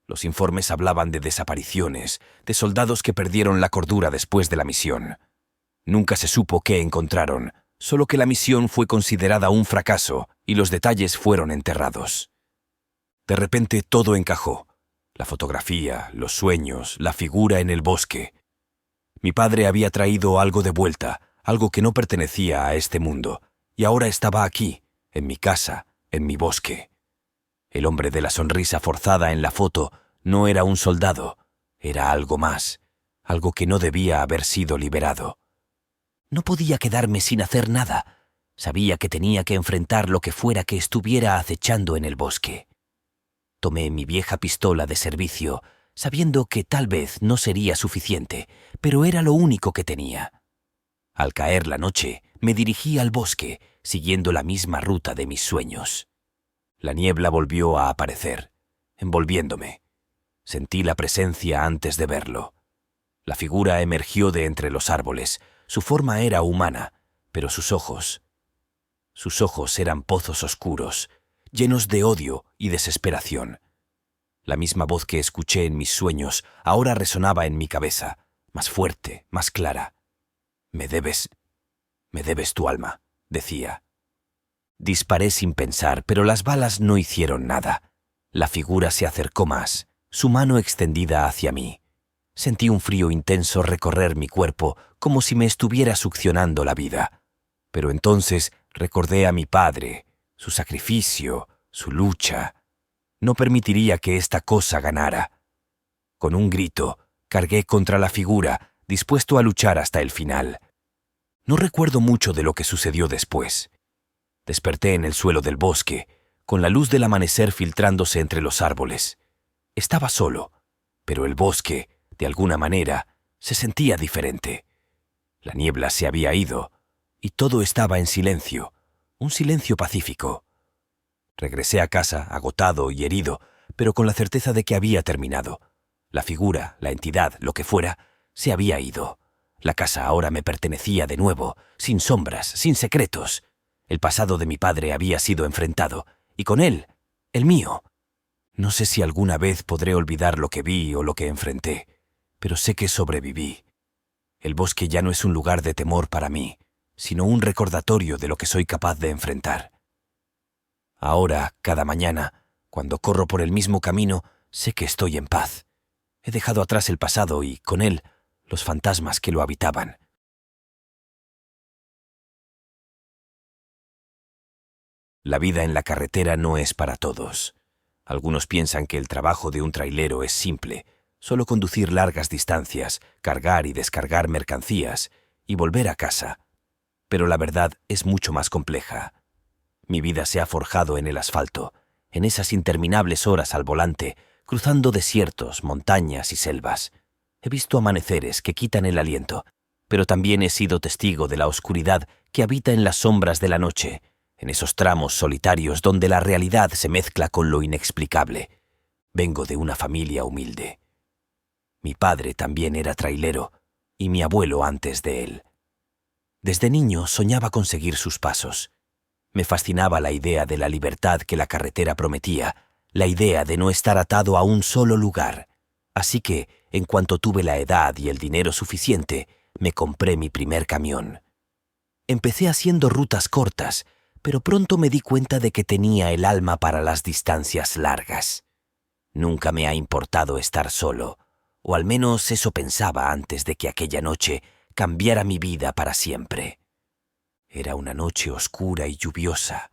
Los informes hablaban de desapariciones, de soldados que perdieron la cordura después de la misión. Nunca se supo qué encontraron, solo que la misión fue considerada un fracaso y los detalles fueron enterrados. De repente todo encajó. La fotografía, los sueños, la figura en el bosque. Mi padre había traído algo de vuelta, algo que no pertenecía a este mundo, y ahora estaba aquí, en mi casa, en mi bosque. El hombre de la sonrisa forzada en la foto no era un soldado, era algo más, algo que no debía haber sido liberado. No podía quedarme sin hacer nada. Sabía que tenía que enfrentar lo que fuera que estuviera acechando en el bosque. Tomé mi vieja pistola de servicio, sabiendo que tal vez no sería suficiente, pero era lo único que tenía. Al caer la noche, me dirigí al bosque, siguiendo la misma ruta de mis sueños. La niebla volvió a aparecer, envolviéndome. Sentí la presencia antes de verlo. La figura emergió de entre los árboles. Su forma era humana, pero sus ojos eran pozos oscuros, llenos de odio y desesperación. La misma voz que escuché en mis sueños ahora resonaba en mi cabeza, más fuerte, más clara. Me debes tu alma, decía. Disparé sin pensar, pero las balas no hicieron nada. La figura se acercó más, su mano extendida hacia mí. Sentí un frío intenso recorrer mi cuerpo, como si me estuviera succionando la vida. Pero entonces recordé a mi padre, su sacrificio, su lucha. No permitiría que esta cosa ganara. Con un grito, cargué contra la figura, dispuesto a luchar hasta el final. No recuerdo mucho de lo que sucedió después. Desperté en el suelo del bosque, con la luz del amanecer filtrándose entre los árboles. Estaba solo, pero el bosque, de alguna manera, se sentía diferente. La niebla se había ido, y todo estaba en silencio, un silencio pacífico. Regresé a casa, agotado y herido, pero con la certeza de que había terminado. La figura, la entidad, lo que fuera, se había ido. La casa ahora me pertenecía de nuevo, sin sombras, sin secretos. El pasado de mi padre había sido enfrentado, y con él, el mío. No sé si alguna vez podré olvidar lo que vi o lo que enfrenté, pero sé que sobreviví. El bosque ya no es un lugar de temor para mí, sino un recordatorio de lo que soy capaz de enfrentar. Ahora, cada mañana, cuando corro por el mismo camino, sé que estoy en paz. He dejado atrás el pasado y, con él, los fantasmas que lo habitaban. La vida en la carretera no es para todos. Algunos piensan que el trabajo de un trailero es simple, solo conducir largas distancias, cargar y descargar mercancías y volver a casa. Pero la verdad es mucho más compleja. Mi vida se ha forjado en el asfalto, en esas interminables horas al volante, cruzando desiertos, montañas y selvas. He visto amaneceres que quitan el aliento, pero también he sido testigo de la oscuridad que habita en las sombras de la noche, en esos tramos solitarios donde la realidad se mezcla con lo inexplicable. Vengo de una familia humilde. Mi padre también era trailero, y mi abuelo antes de él. Desde niño soñaba con seguir sus pasos. Me fascinaba la idea de la libertad que la carretera prometía, la idea de no estar atado a un solo lugar. Así que, en cuanto tuve la edad y el dinero suficiente, me compré mi primer camión. Empecé haciendo rutas cortas, pero pronto me di cuenta de que tenía el alma para las distancias largas. Nunca me ha importado estar solo, o al menos eso pensaba antes de que aquella noche cambiara mi vida para siempre. Era una noche oscura y lluviosa,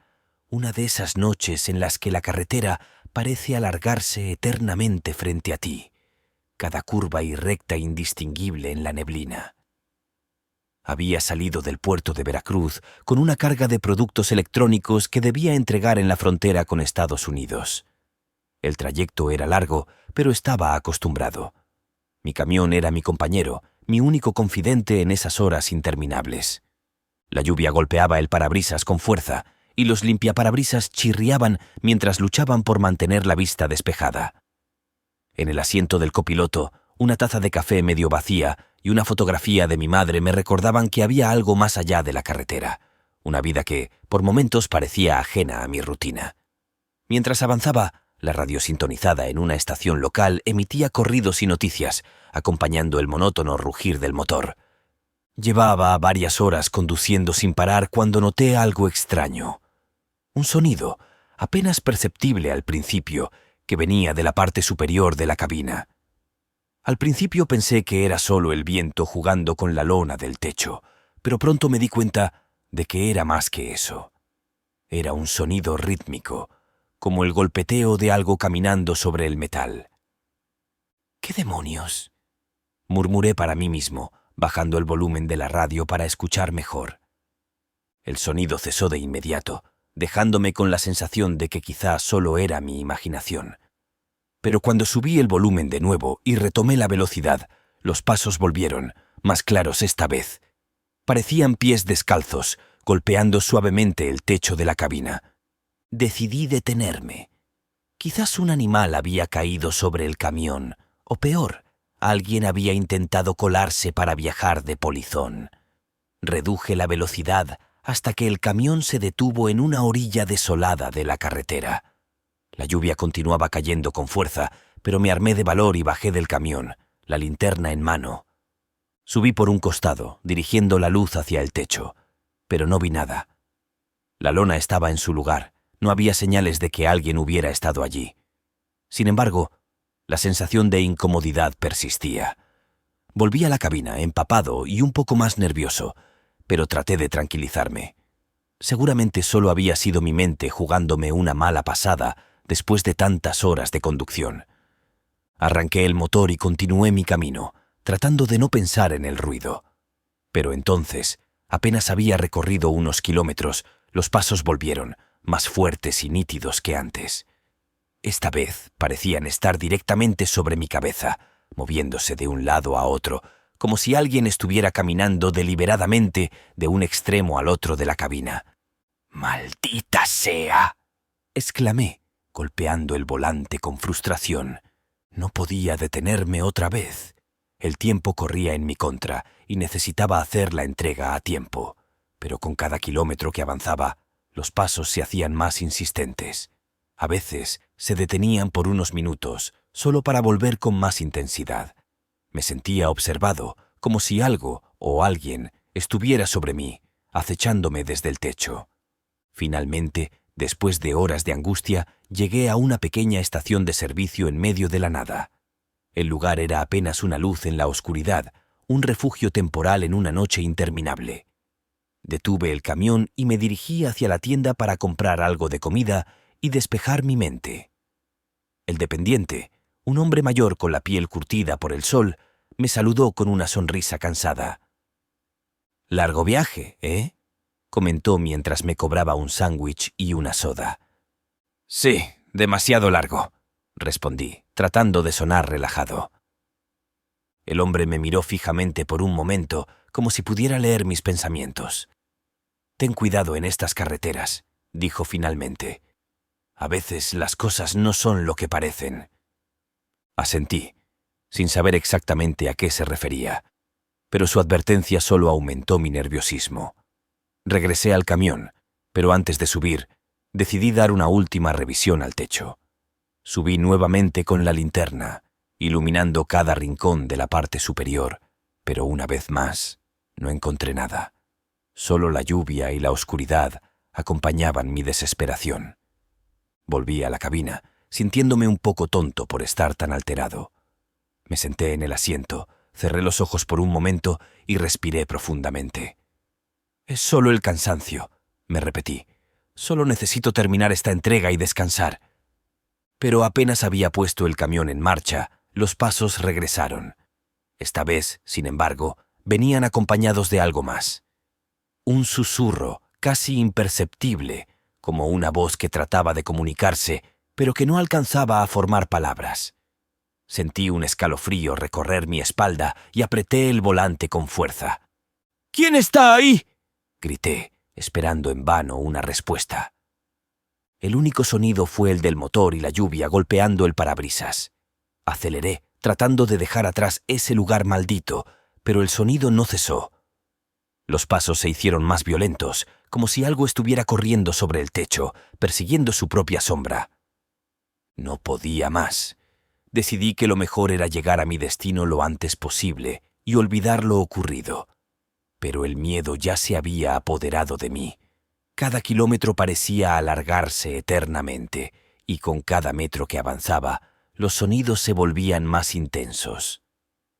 una de esas noches en las que la carretera parece alargarse eternamente frente a ti, cada curva y recta indistinguible en la neblina. Había salido del puerto de Veracruz con una carga de productos electrónicos que debía entregar en la frontera con Estados Unidos. El trayecto era largo, pero estaba acostumbrado. Mi camión era mi compañero, mi único confidente en esas horas interminables. La lluvia golpeaba el parabrisas con fuerza y los limpiaparabrisas chirriaban mientras luchaban por mantener la vista despejada. En el asiento del copiloto, una taza de café medio vacía y una fotografía de mi madre me recordaban que había algo más allá de la carretera, una vida que, por momentos, parecía ajena a mi rutina. Mientras avanzaba, la radio sintonizada en una estación local emitía corridos y noticias, acompañando el monótono rugir del motor. Llevaba varias horas conduciendo sin parar cuando noté algo extraño. Un sonido, apenas perceptible al principio, que venía de la parte superior de la cabina. Al principio pensé que era solo el viento jugando con la lona del techo, pero pronto me di cuenta de que era más que eso. Era un sonido rítmico, como el golpeteo de algo caminando sobre el metal. ¿Qué demonios?, murmuré para mí mismo, bajando el volumen de la radio para escuchar mejor. El sonido cesó de inmediato, dejándome con la sensación de que quizá solo era mi imaginación. Pero cuando subí el volumen de nuevo y retomé la velocidad, los pasos volvieron, más claros esta vez. Parecían pies descalzos, golpeando suavemente el techo de la cabina. Decidí detenerme. Quizás un animal había caído sobre el camión, o peor, alguien había intentado colarse para viajar de polizón. Reduje la velocidad hasta que el camión se detuvo en una orilla desolada de la carretera. La lluvia continuaba cayendo con fuerza, pero me armé de valor y bajé del camión, la linterna en mano. Subí por un costado, dirigiendo la luz hacia el techo, pero no vi nada. La lona estaba en su lugar, no había señales de que alguien hubiera estado allí. Sin embargo, la sensación de incomodidad persistía. Volví a la cabina, empapado y un poco más nervioso, pero traté de tranquilizarme. Seguramente solo había sido mi mente jugándome una mala pasada después de tantas horas de conducción. Arranqué el motor y continué mi camino, tratando de no pensar en el ruido. Pero entonces, apenas había recorrido unos kilómetros, los pasos volvieron, más fuertes y nítidos que antes. Esta vez parecían estar directamente sobre mi cabeza, moviéndose de un lado a otro, como si alguien estuviera caminando deliberadamente de un extremo al otro de la cabina. ¡Maldita sea!, exclamé, golpeando el volante con frustración. No podía detenerme otra vez. El tiempo corría en mi contra y necesitaba hacer la entrega a tiempo, pero con cada kilómetro que avanzaba, los pasos se hacían más insistentes. A veces se detenían por unos minutos, solo para volver con más intensidad. Me sentía observado, como si algo o alguien estuviera sobre mí, acechándome desde el techo. Finalmente, después de horas de angustia, llegué a una pequeña estación de servicio en medio de la nada. El lugar era apenas una luz en la oscuridad, un refugio temporal en una noche interminable. Detuve el camión y me dirigí hacia la tienda para comprar algo de comida y despejar mi mente. El dependiente, un hombre mayor con la piel curtida por el sol, me saludó con una sonrisa cansada. «Largo viaje, ¿eh?», comentó mientras me cobraba un sándwich y una soda. «Sí, demasiado largo», respondí, tratando de sonar relajado. El hombre me miró fijamente por un momento, como si pudiera leer mis pensamientos. «Ten cuidado en estas carreteras», dijo finalmente. «A veces las cosas no son lo que parecen». Asentí, sin saber exactamente a qué se refería, pero su advertencia solo aumentó mi nerviosismo. Regresé al camión, pero antes de subir, decidí dar una última revisión al techo. Subí nuevamente con la linterna, iluminando cada rincón de la parte superior, pero una vez más, no encontré nada. Solo la lluvia y la oscuridad acompañaban mi desesperación. Volví a la cabina, sintiéndome un poco tonto por estar tan alterado. Me senté en el asiento, cerré los ojos por un momento y respiré profundamente. «Es solo el cansancio», me repetí. «Solo necesito terminar esta entrega y descansar». Pero apenas había puesto el camión en marcha, los pasos regresaron. Esta vez, sin embargo, venían acompañados de algo más. Un susurro, casi imperceptible, como una voz que trataba de comunicarse, pero que no alcanzaba a formar palabras. Sentí un escalofrío recorrer mi espalda y apreté el volante con fuerza. «¿Quién está ahí?», grité, esperando en vano una respuesta. El único sonido fue el del motor y la lluvia golpeando el parabrisas. Aceleré, tratando de dejar atrás ese lugar maldito, pero el sonido no cesó. Los pasos se hicieron más violentos, como si algo estuviera corriendo sobre el techo, persiguiendo su propia sombra. No podía más. Decidí que lo mejor era llegar a mi destino lo antes posible y olvidar lo ocurrido. Pero el miedo ya se había apoderado de mí. Cada kilómetro parecía alargarse eternamente, y con cada metro que avanzaba, los sonidos se volvían más intensos.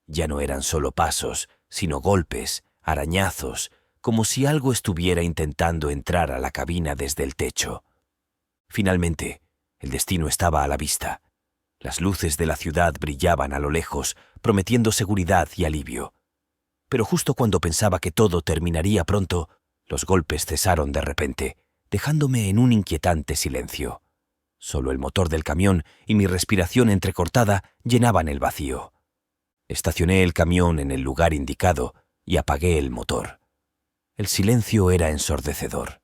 Ya no eran solo pasos, sino golpes, arañazos, como si algo estuviera intentando entrar a la cabina desde el techo. Finalmente, el destino estaba a la vista. Las luces de la ciudad brillaban a lo lejos, prometiendo seguridad y alivio. Pero justo cuando pensaba que todo terminaría pronto, los golpes cesaron de repente, dejándome en un inquietante silencio. Solo el motor del camión y mi respiración entrecortada llenaban el vacío. Estacioné el camión en el lugar indicado y apagué el motor. El silencio era ensordecedor.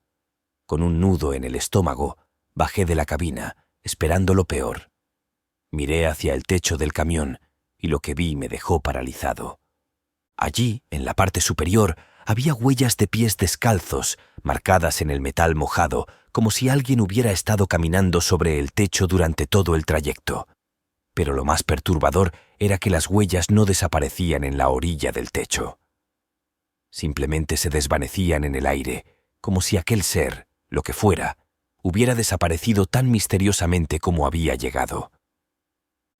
Con un nudo en el estómago, bajé de la cabina, esperando lo peor. Miré hacia el techo del camión y lo que vi me dejó paralizado. Allí, en la parte superior, había huellas de pies descalzos, marcadas en el metal mojado, como si alguien hubiera estado caminando sobre el techo durante todo el trayecto. Pero lo más perturbador era que las huellas no desaparecían en la orilla del techo. Simplemente se desvanecían en el aire, como si aquel ser, lo que fuera, hubiera desaparecido tan misteriosamente como había llegado.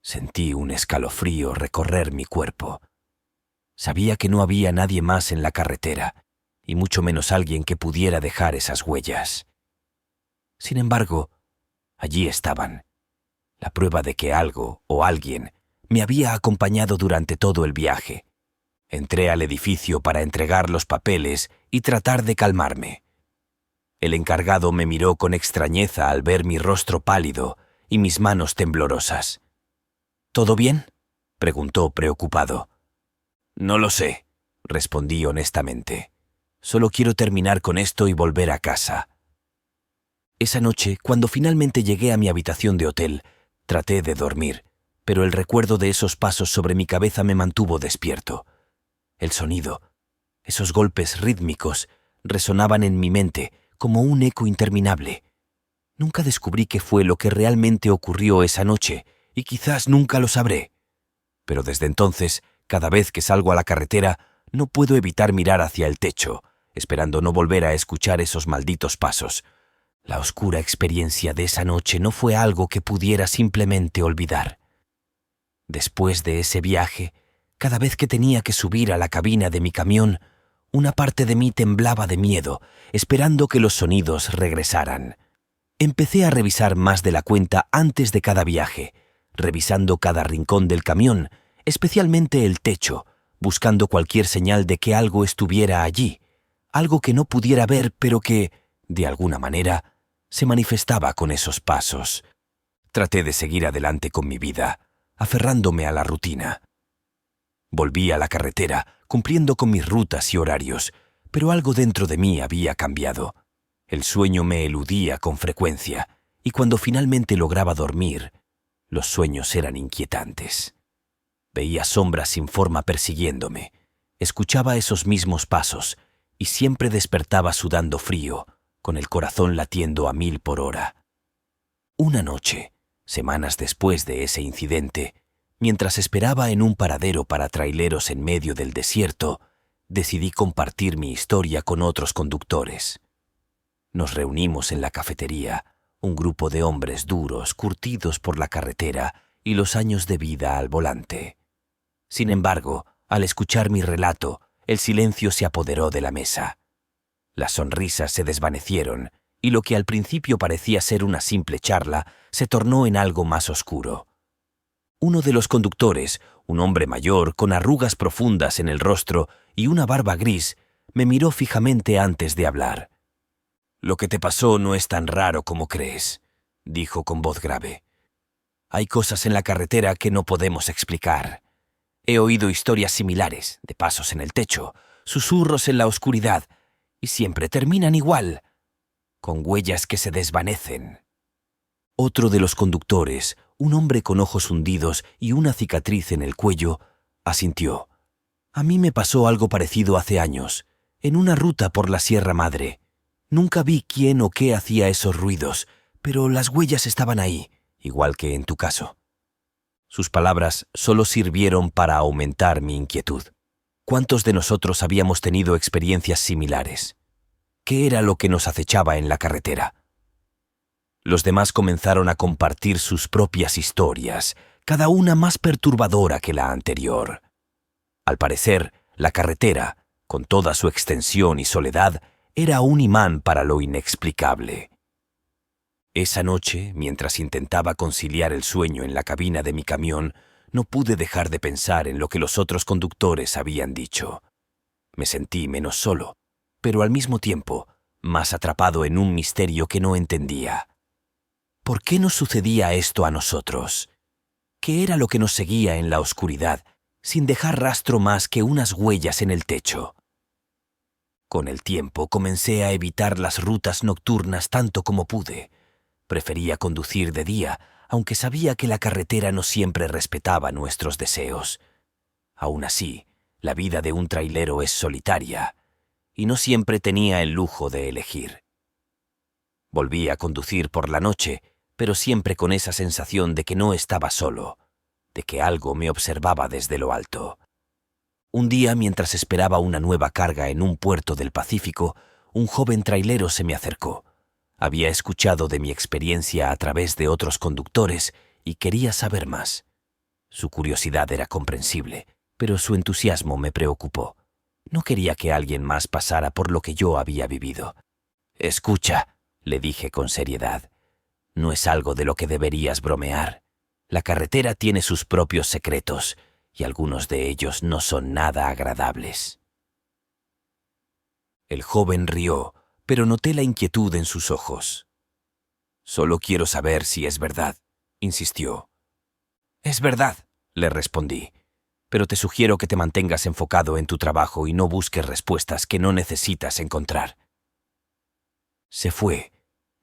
Sentí un escalofrío recorrer mi cuerpo. Sabía que no había nadie más en la carretera, y mucho menos alguien que pudiera dejar esas huellas. Sin embargo, allí estaban, la prueba de que algo o alguien me había acompañado durante todo el viaje. Entré al edificio para entregar los papeles y tratar de calmarme. El encargado me miró con extrañeza al ver mi rostro pálido y mis manos temblorosas. ¿Todo bien?, preguntó preocupado. No lo sé, respondí honestamente. Solo quiero terminar con esto y volver a casa. Esa noche, cuando finalmente llegué a mi habitación de hotel, traté de dormir, pero el recuerdo de esos pasos sobre mi cabeza me mantuvo despierto. El sonido, esos golpes rítmicos, resonaban en mi mente como un eco interminable. Nunca descubrí qué fue lo que realmente ocurrió esa noche, y quizás nunca lo sabré. Pero desde entonces, cada vez que salgo a la carretera, no puedo evitar mirar hacia el techo, esperando no volver a escuchar esos malditos pasos. La oscura experiencia de esa noche no fue algo que pudiera simplemente olvidar. Después de ese viaje, cada vez que tenía que subir a la cabina de mi camión, una parte de mí temblaba de miedo, esperando que los sonidos regresaran. Empecé a revisar más de la cuenta antes de cada viaje, revisando cada rincón del camión, especialmente el techo, buscando cualquier señal de que algo estuviera allí, algo que no pudiera ver pero que, de alguna manera, se manifestaba con esos pasos. Traté de seguir adelante con mi vida, aferrándome a la rutina. Volví a la carretera, cumpliendo con mis rutas y horarios, pero algo dentro de mí había cambiado. El sueño me eludía con frecuencia, y cuando finalmente lograba dormir, los sueños eran inquietantes. Veía sombras sin forma persiguiéndome, escuchaba esos mismos pasos, y siempre despertaba sudando frío, con el corazón latiendo a 1000 por hora. Una noche, semanas después de ese incidente, mientras esperaba en un paradero para traileros en medio del desierto, decidí compartir mi historia con otros conductores. Nos reunimos en la cafetería, un grupo de hombres duros, curtidos por la carretera y los años de vida al volante. Sin embargo, al escuchar mi relato, el silencio se apoderó de la mesa. Las sonrisas se desvanecieron y lo que al principio parecía ser una simple charla se tornó en algo más oscuro. Uno de los conductores, un hombre mayor con arrugas profundas en el rostro y una barba gris, me miró fijamente antes de hablar. «Lo que te pasó no es tan raro como crees», dijo con voz grave. «Hay cosas en la carretera que no podemos explicar. He oído historias similares, de pasos en el techo, susurros en la oscuridad, y siempre terminan igual, con huellas que se desvanecen». Otro de los conductores, un hombre con ojos hundidos y una cicatriz en el cuello, asintió. «A mí me pasó algo parecido hace años, en una ruta por la Sierra Madre. Nunca vi quién o qué hacía esos ruidos, pero las huellas estaban ahí, igual que en tu caso». Sus palabras solo sirvieron para aumentar mi inquietud. ¿Cuántos de nosotros habíamos tenido experiencias similares? ¿Qué era lo que nos acechaba en la carretera? Los demás comenzaron a compartir sus propias historias, cada una más perturbadora que la anterior. Al parecer, la carretera, con toda su extensión y soledad, era un imán para lo inexplicable. Esa noche, mientras intentaba conciliar el sueño en la cabina de mi camión, no pude dejar de pensar en lo que los otros conductores habían dicho. Me sentí menos solo, pero al mismo tiempo más atrapado en un misterio que no entendía. ¿Por qué nos sucedía esto a nosotros? ¿Qué era lo que nos seguía en la oscuridad, sin dejar rastro más que unas huellas en el techo? Con el tiempo comencé a evitar las rutas nocturnas tanto como pude. Prefería conducir de día, aunque sabía que la carretera no siempre respetaba nuestros deseos. Aún así, la vida de un trailero es solitaria, y no siempre tenía el lujo de elegir. Volví a conducir por la noche, pero siempre con esa sensación de que no estaba solo, de que algo me observaba desde lo alto. Un día, mientras esperaba una nueva carga en un puerto del Pacífico, un joven trailero se me acercó. Había escuchado de mi experiencia a través de otros conductores y quería saber más. Su curiosidad era comprensible, pero su entusiasmo me preocupó. No quería que alguien más pasara por lo que yo había vivido. «Escucha», le dije con seriedad, «no es algo de lo que deberías bromear. La carretera tiene sus propios secretos, y algunos de ellos no son nada agradables». El joven rió, pero noté la inquietud en sus ojos. «Solo quiero saber si es verdad», insistió. «Es verdad», le respondí, «pero te sugiero que te mantengas enfocado en tu trabajo y no busques respuestas que no necesitas encontrar». Se fue,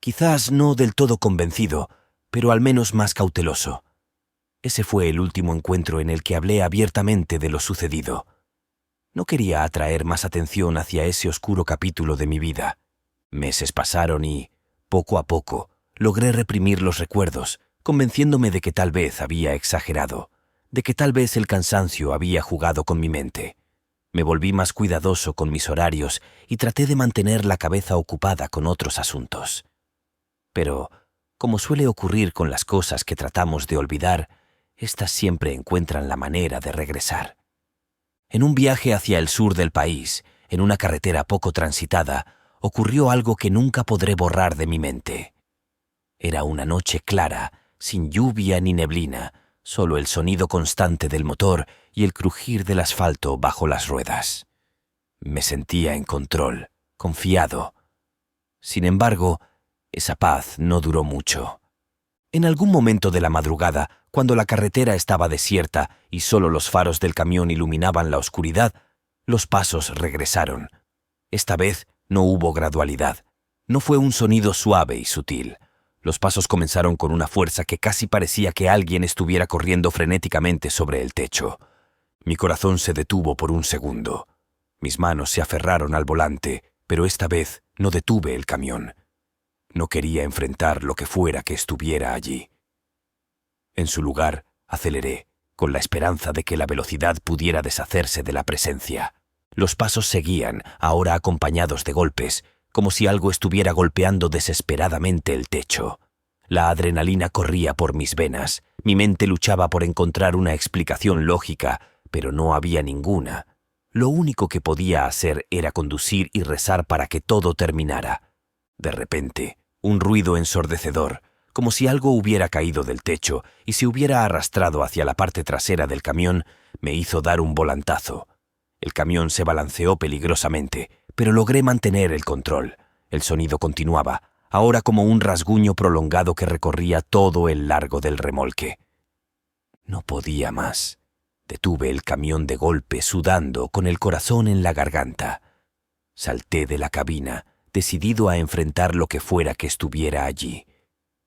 quizás no del todo convencido, pero al menos más cauteloso. Ese fue el último encuentro en el que hablé abiertamente de lo sucedido. No quería atraer más atención hacia ese oscuro capítulo de mi vida. Meses pasaron y, poco a poco, logré reprimir los recuerdos, convenciéndome de que tal vez había exagerado, de que tal vez el cansancio había jugado con mi mente. Me volví más cuidadoso con mis horarios y traté de mantener la cabeza ocupada con otros asuntos. Pero, como suele ocurrir con las cosas que tratamos de olvidar, éstas siempre encuentran la manera de regresar. En un viaje hacia el sur del país, en una carretera poco transitada, ocurrió algo que nunca podré borrar de mi mente. Era una noche clara, sin lluvia ni neblina, solo el sonido constante del motor y el crujir del asfalto bajo las ruedas. Me sentía en control, confiado. Sin embargo, esa paz no duró mucho. En algún momento de la madrugada, cuando la carretera estaba desierta y solo los faros del camión iluminaban la oscuridad, los pasos regresaron. Esta vez no hubo gradualidad. No fue un sonido suave y sutil. Los pasos comenzaron con una fuerza que casi parecía que alguien estuviera corriendo frenéticamente sobre el techo. Mi corazón se detuvo por un segundo. Mis manos se aferraron al volante, pero esta vez no detuve el camión. No quería enfrentar lo que fuera que estuviera allí. En su lugar, aceleré, con la esperanza de que la velocidad pudiera deshacerse de la presencia. Los pasos seguían, ahora acompañados de golpes, como si algo estuviera golpeando desesperadamente el techo. La adrenalina corría por mis venas, mi mente luchaba por encontrar una explicación lógica, pero no había ninguna. Lo único que podía hacer era conducir y rezar para que todo terminara. De repente, un ruido ensordecedor, como si algo hubiera caído del techo y se hubiera arrastrado hacia la parte trasera del camión, me hizo dar un volantazo. El camión se balanceó peligrosamente, pero logré mantener el control. El sonido continuaba, ahora como un rasguño prolongado que recorría todo el largo del remolque. No podía más. Detuve el camión de golpe, sudando, con el corazón en la garganta. Salté de la cabina, decidido a enfrentar lo que fuera que estuviera allí.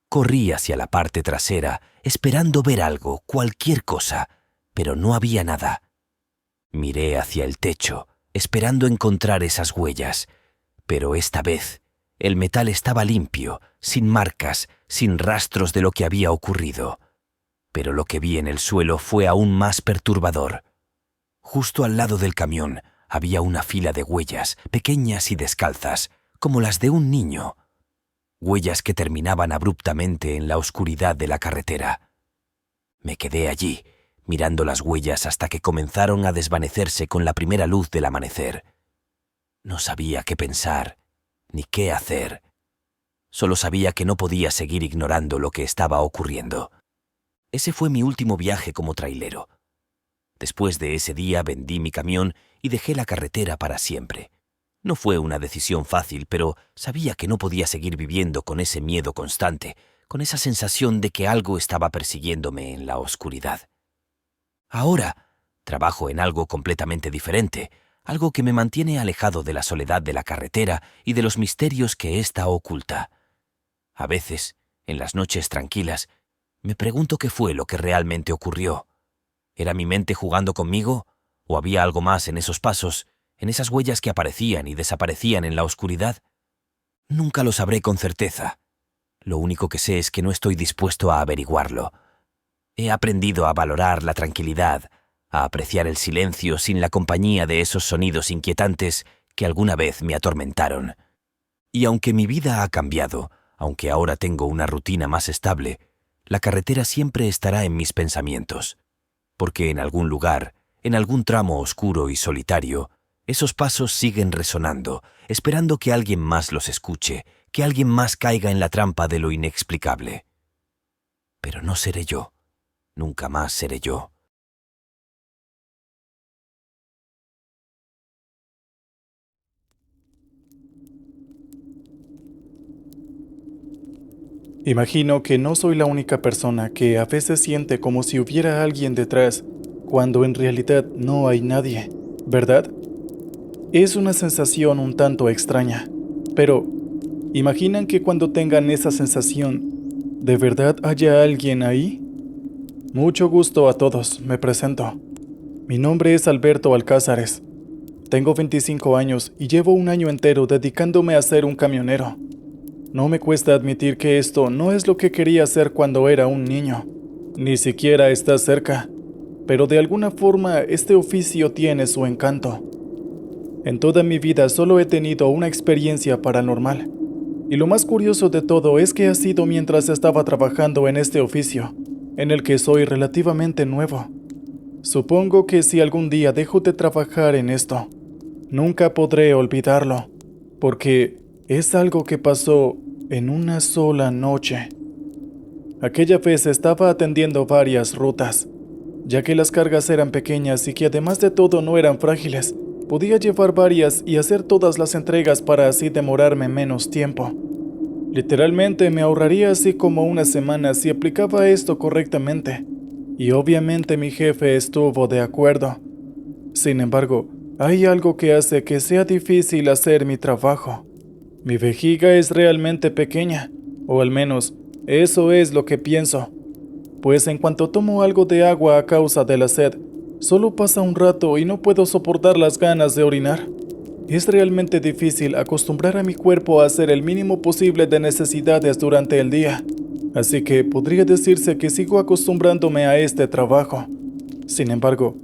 Corrí hacia la parte trasera, esperando ver algo, cualquier cosa, pero no había nada. Miré hacia el techo, esperando encontrar esas huellas, pero esta vez el metal estaba limpio, sin marcas, sin rastros de lo que había ocurrido. Pero lo que vi en el suelo fue aún más perturbador. Justo al lado del camión había una fila de huellas, pequeñas y descalzas, como las de un niño. Huellas que terminaban abruptamente en la oscuridad de la carretera. Me quedé allí, mirando las huellas hasta que comenzaron a desvanecerse con la primera luz del amanecer. No sabía qué pensar, ni qué hacer. Solo sabía que no podía seguir ignorando lo que estaba ocurriendo. Ese fue mi último viaje como trailero. Después de ese día vendí mi camión y dejé la carretera para siempre. No fue una decisión fácil, pero sabía que no podía seguir viviendo con ese miedo constante, con esa sensación de que algo estaba persiguiéndome en la oscuridad. Ahora trabajo en algo completamente diferente, algo que me mantiene alejado de la soledad de la carretera y de los misterios que ésta oculta. A veces, en las noches tranquilas, me pregunto qué fue lo que realmente ocurrió. ¿Era mi mente jugando conmigo? ¿O había algo más en esos pasos, en esas huellas que aparecían y desaparecían en la oscuridad? Nunca lo sabré con certeza. Lo único que sé es que no estoy dispuesto a averiguarlo. He aprendido a valorar la tranquilidad, a apreciar el silencio sin la compañía de esos sonidos inquietantes que alguna vez me atormentaron. Y aunque mi vida ha cambiado, aunque ahora tengo una rutina más estable, la carretera siempre estará en mis pensamientos, porque en algún lugar, en algún tramo oscuro y solitario, esos pasos siguen resonando, esperando que alguien más los escuche, que alguien más caiga en la trampa de lo inexplicable. Pero no seré yo, nunca más seré yo. Imagino que no soy la única persona que a veces siente como si hubiera alguien detrás, cuando en realidad no hay nadie, ¿verdad? Es una sensación un tanto extraña, pero ¿imaginan que cuando tengan esa sensación, de verdad haya alguien ahí? Mucho gusto a todos, me presento. Mi nombre es Alberto Alcázares. Tengo 25 años y llevo un año entero dedicándome a ser un camionero. No me cuesta admitir que esto no es lo que quería hacer cuando era un niño. Ni siquiera está cerca. Pero de alguna forma este oficio tiene su encanto. En toda mi vida solo he tenido una experiencia paranormal. Y lo más curioso de todo es que ha sido mientras estaba trabajando en este oficio, en el que soy relativamente nuevo. Supongo que si algún día dejo de trabajar en esto, nunca podré olvidarlo, porque es algo que pasó en una sola noche. Aquella vez estaba atendiendo varias rutas, ya que las cargas eran pequeñas y que además de todo no eran frágiles. Podía llevar varias y hacer todas las entregas para así demorarme menos tiempo. Literalmente me ahorraría así como una semana si aplicaba esto correctamente. Y obviamente mi jefe estuvo de acuerdo. Sin embargo, hay algo que hace que sea difícil hacer mi trabajo. Mi vejiga es realmente pequeña, o al menos eso es lo que pienso. Pues en cuanto tomo algo de agua a causa de la sed, solo pasa un rato y no puedo soportar las ganas de orinar. Es realmente difícil acostumbrar a mi cuerpo a hacer el mínimo posible de necesidades durante el día, así que podría decirse que sigo acostumbrándome a este trabajo. Sin embargo,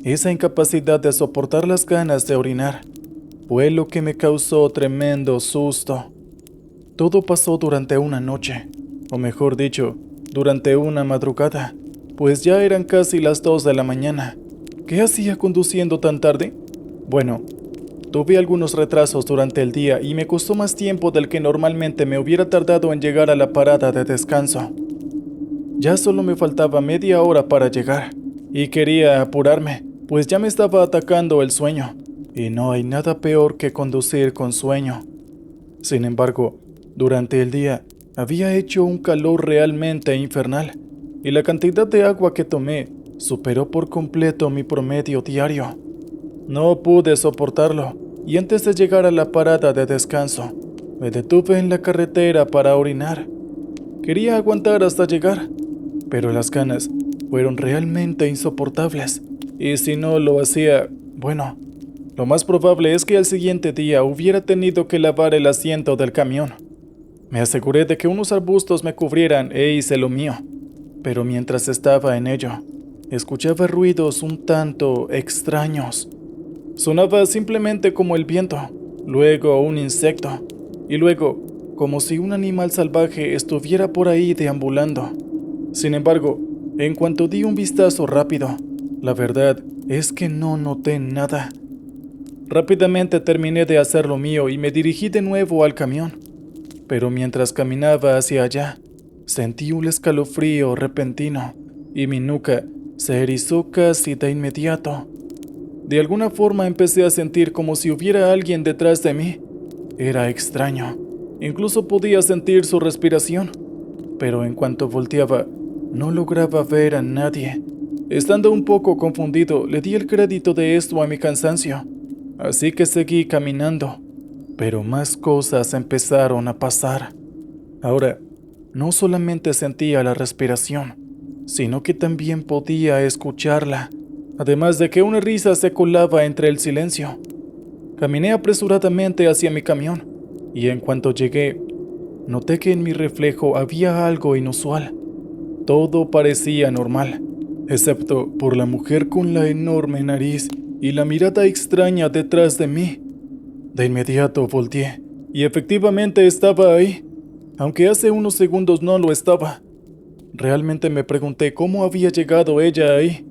esa incapacidad de soportar las ganas de orinar fue lo que me causó tremendo susto. Todo pasó durante una noche, o mejor dicho, durante una madrugada, pues ya eran casi las 2 de la mañana. ¿Qué hacía conduciendo tan tarde? Bueno, tuve algunos retrasos durante el día y me costó más tiempo del que normalmente me hubiera tardado en llegar a la parada de descanso. Ya solo me faltaba media hora para llegar, y quería apurarme, pues ya me estaba atacando el sueño, y no hay nada peor que conducir con sueño. Sin embargo, durante el día había hecho un calor realmente infernal, y la cantidad de agua que tomé superó por completo mi promedio diario. No pude soportarlo, y antes de llegar a la parada de descanso, me detuve en la carretera para orinar. Quería aguantar hasta llegar, pero las ganas fueron realmente insoportables, y si no lo hacía, bueno, lo más probable es que al siguiente día hubiera tenido que lavar el asiento del camión. Me aseguré de que unos arbustos me cubrieran e hice lo mío, pero mientras estaba en ello, escuchaba ruidos un tanto extraños. Sonaba simplemente como el viento, luego un insecto, y luego como si un animal salvaje estuviera por ahí deambulando. Sin embargo, en cuanto di un vistazo rápido, la verdad es que no noté nada. Rápidamente terminé de hacer lo mío y me dirigí de nuevo al camión. Pero mientras caminaba hacia allá, sentí un escalofrío repentino y mi nuca se erizó casi de inmediato. De alguna forma empecé a sentir como si hubiera alguien detrás de mí. Era extraño. Incluso podía sentir su respiración. Pero en cuanto volteaba, no lograba ver a nadie. Estando un poco confundido, le di el crédito de esto a mi cansancio. Así que seguí caminando. Pero más cosas empezaron a pasar. Ahora, no solamente sentía la respiración, sino que también podía escucharla, además de que una risa se colaba entre el silencio. Caminé apresuradamente hacia mi camión, y en cuanto llegué, noté que en mi reflejo había algo inusual. Todo parecía normal, excepto por la mujer con la enorme nariz y la mirada extraña detrás de mí. De inmediato volteé, y efectivamente estaba ahí, aunque hace unos segundos no lo estaba. Realmente me pregunté cómo había llegado ella ahí,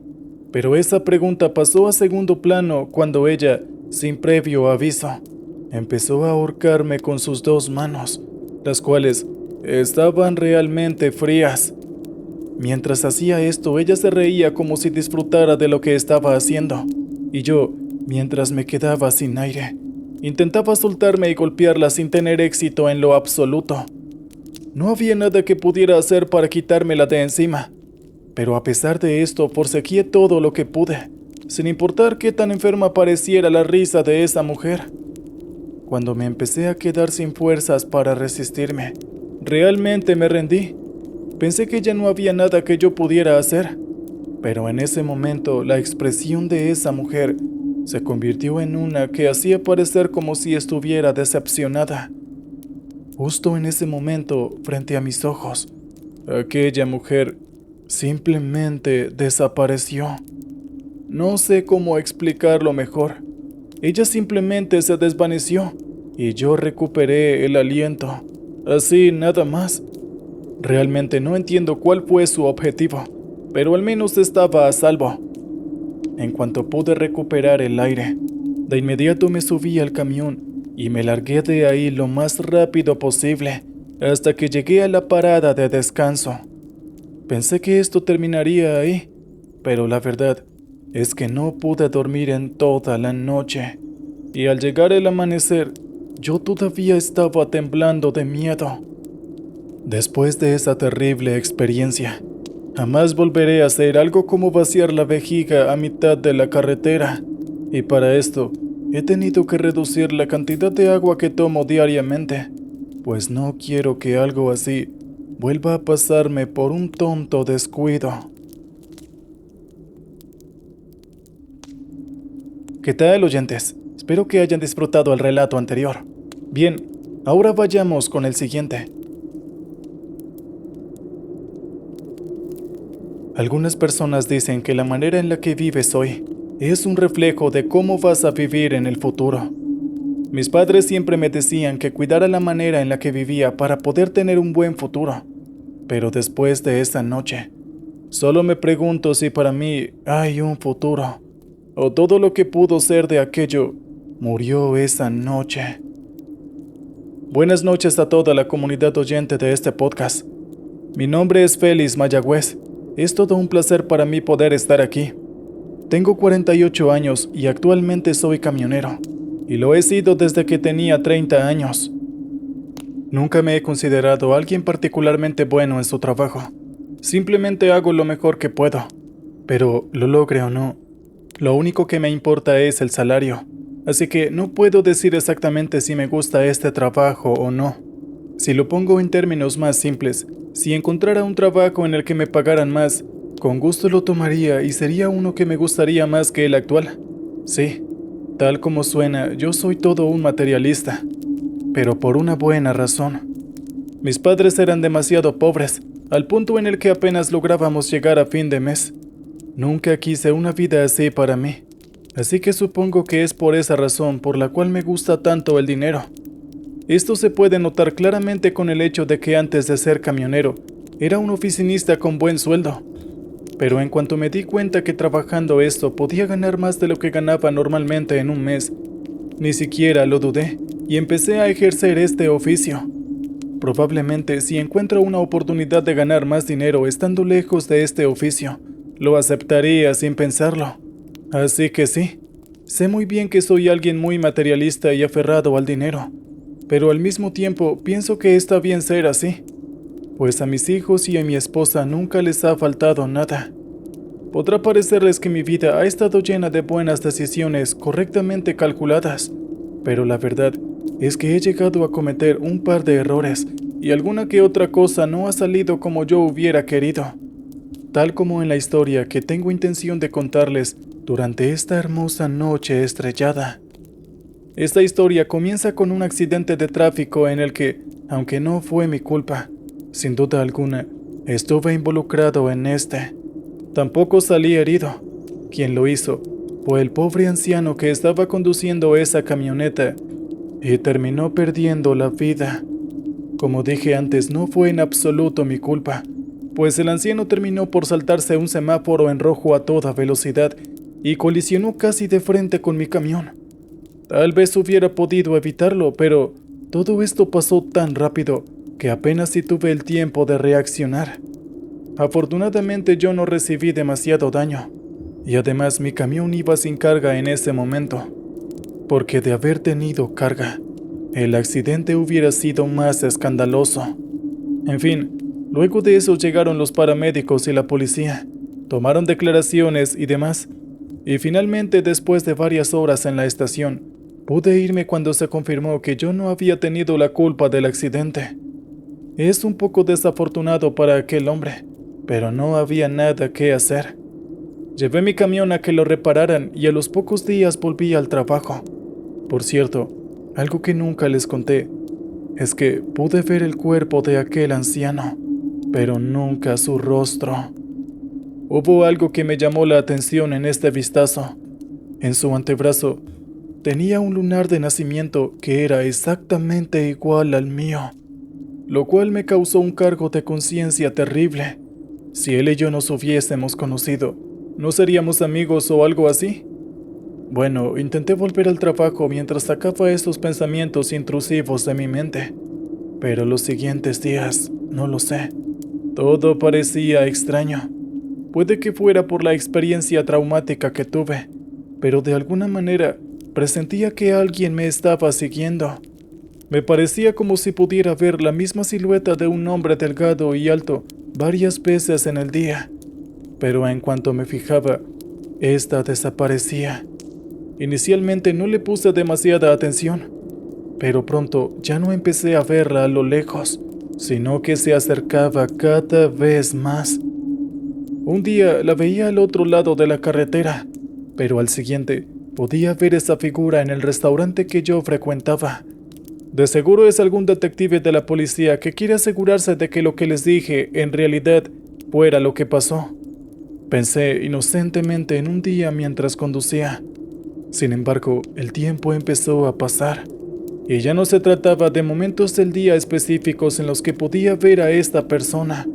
pero esa pregunta pasó a segundo plano cuando ella, sin previo aviso, empezó a ahorcarme con sus 2 manos, las cuales estaban realmente frías. Mientras hacía esto, ella se reía como si disfrutara de lo que estaba haciendo, y yo, mientras me quedaba sin aire, intentaba soltarme y golpearla sin tener éxito en lo absoluto. No había nada que pudiera hacer para quitármela de encima, pero a pesar de esto forcejeé todo lo que pude, sin importar qué tan enferma pareciera la risa de esa mujer. Cuando me empecé a quedar sin fuerzas para resistirme, realmente me rendí. Pensé que ya no había nada que yo pudiera hacer, pero en ese momento la expresión de esa mujer se convirtió en una que hacía parecer como si estuviera decepcionada. Justo en ese momento, frente a mis ojos, aquella mujer simplemente desapareció. No sé cómo explicarlo mejor. Ella simplemente se desvaneció y yo recuperé el aliento. Así, nada más. Realmente no entiendo cuál fue su objetivo, pero al menos estaba a salvo. En cuanto pude recuperar el aire, de inmediato me subí al camión y me largué de ahí lo más rápido posible hasta que llegué a la parada de descanso. Pensé que esto terminaría ahí, pero la verdad es que no pude dormir en toda la noche, y al llegar el amanecer, yo todavía estaba temblando de miedo. Después de esa terrible experiencia, jamás volveré a hacer algo como vaciar la vejiga a mitad de la carretera, y para esto he tenido que reducir la cantidad de agua que tomo diariamente, pues no quiero que algo así vuelva a pasarme por un tonto descuido. ¿Qué tal, oyentes? Espero que hayan disfrutado el relato anterior. Bien, ahora vayamos con el siguiente. Algunas personas dicen que la manera en la que vives hoy es un reflejo de cómo vas a vivir en el futuro. Mis padres siempre me decían que cuidara la manera en la que vivía para poder tener un buen futuro. Pero después de esa noche, solo me pregunto si para mí hay un futuro, o todo lo que pudo ser de aquello murió esa noche. Buenas noches a toda la comunidad oyente de este podcast. Mi nombre es Félix Mayagüez. Es todo un placer para mí poder estar aquí. Tengo 48 años y actualmente soy camionero, y lo he sido desde que tenía 30 años. Nunca me he considerado alguien particularmente bueno en su trabajo. Simplemente hago lo mejor que puedo, pero lo logre o no, lo único que me importa es el salario, así que no puedo decir exactamente si me gusta este trabajo o no. Si lo pongo en términos más simples, si encontrara un trabajo en el que me pagaran más, con gusto lo tomaría y sería uno que me gustaría más que el actual. Sí, tal como suena, yo soy todo un materialista, pero por una buena razón. Mis padres eran demasiado pobres, al punto en el que apenas lográbamos llegar a fin de mes. Nunca quise una vida así para mí, así que supongo que es por esa razón por la cual me gusta tanto el dinero. Esto se puede notar claramente con el hecho de que antes de ser camionero, era un oficinista con buen sueldo. Pero en cuanto me di cuenta que trabajando esto podía ganar más de lo que ganaba normalmente en un mes, Ni siquiera lo dudé y empecé a ejercer este oficio. Probablemente si encuentro una oportunidad de ganar más dinero estando lejos de este oficio, lo aceptaría sin pensarlo. Así que sí, sé muy bien que soy alguien muy materialista y aferrado al dinero, pero al mismo tiempo pienso que está bien ser así, pues a mis hijos y a mi esposa nunca les ha faltado nada. Podrá parecerles que mi vida ha estado llena de buenas decisiones correctamente calculadas, pero la verdad es que he llegado a cometer un par de errores y alguna que otra cosa no ha salido como yo hubiera querido, tal como en la historia que tengo intención de contarles durante esta hermosa noche estrellada. Esta historia comienza con un accidente de tráfico en el que, aunque no fue mi culpa, sin duda alguna, estuve involucrado en este. Tampoco salí herido. Quien lo hizo fue el pobre anciano que estaba conduciendo esa camioneta y terminó perdiendo la vida. Como dije antes, no fue en absoluto mi culpa, pues el anciano terminó por saltarse un semáforo en rojo a toda velocidad y colisionó casi de frente con mi camión. Tal vez hubiera podido evitarlo, pero todo esto pasó tan rápido que apenas si tuve el tiempo de reaccionar. Afortunadamente yo no recibí demasiado daño, y además mi camión iba sin carga en ese momento, porque de haber tenido carga, el accidente hubiera sido más escandaloso. En fin, luego de eso llegaron los paramédicos y la policía, tomaron declaraciones y demás, y finalmente después de varias horas en la estación, pude irme cuando se confirmó que yo no había tenido la culpa del accidente. Es un poco desafortunado para aquel hombre, pero no había nada que hacer. Llevé mi camión a que lo repararan y a los pocos días volví al trabajo. Por cierto, algo que nunca les conté es que pude ver el cuerpo de aquel anciano, pero nunca su rostro. Hubo algo que me llamó la atención en este vistazo. En su antebrazo tenía un lunar de nacimiento que era exactamente igual al mío, lo cual me causó un cargo de conciencia terrible. Si él y yo nos hubiésemos conocido, ¿no seríamos amigos o algo así? Bueno, intenté volver al trabajo mientras sacaba estos pensamientos intrusivos de mi mente, pero los siguientes días, no lo sé, todo parecía extraño. Puede que fuera por la experiencia traumática que tuve, pero de alguna manera presentía que alguien me estaba siguiendo. Me parecía como si pudiera ver la misma silueta de un hombre delgado y alto varias veces en el día, pero en cuanto me fijaba, esta desaparecía. Inicialmente no le puse demasiada atención, pero pronto ya no empecé a verla a lo lejos, sino que se acercaba cada vez más. Un día la veía al otro lado de la carretera, pero al siguiente podía ver esa figura en el restaurante que yo frecuentaba. De seguro es algún detective de la policía que quiere asegurarse de que lo que les dije en realidad fuera lo que pasó. Pensé inocentemente en un día mientras conducía. Sin embargo, el tiempo empezó a pasar, y ya no se trataba de momentos del día específicos en los que podía ver a esta persona,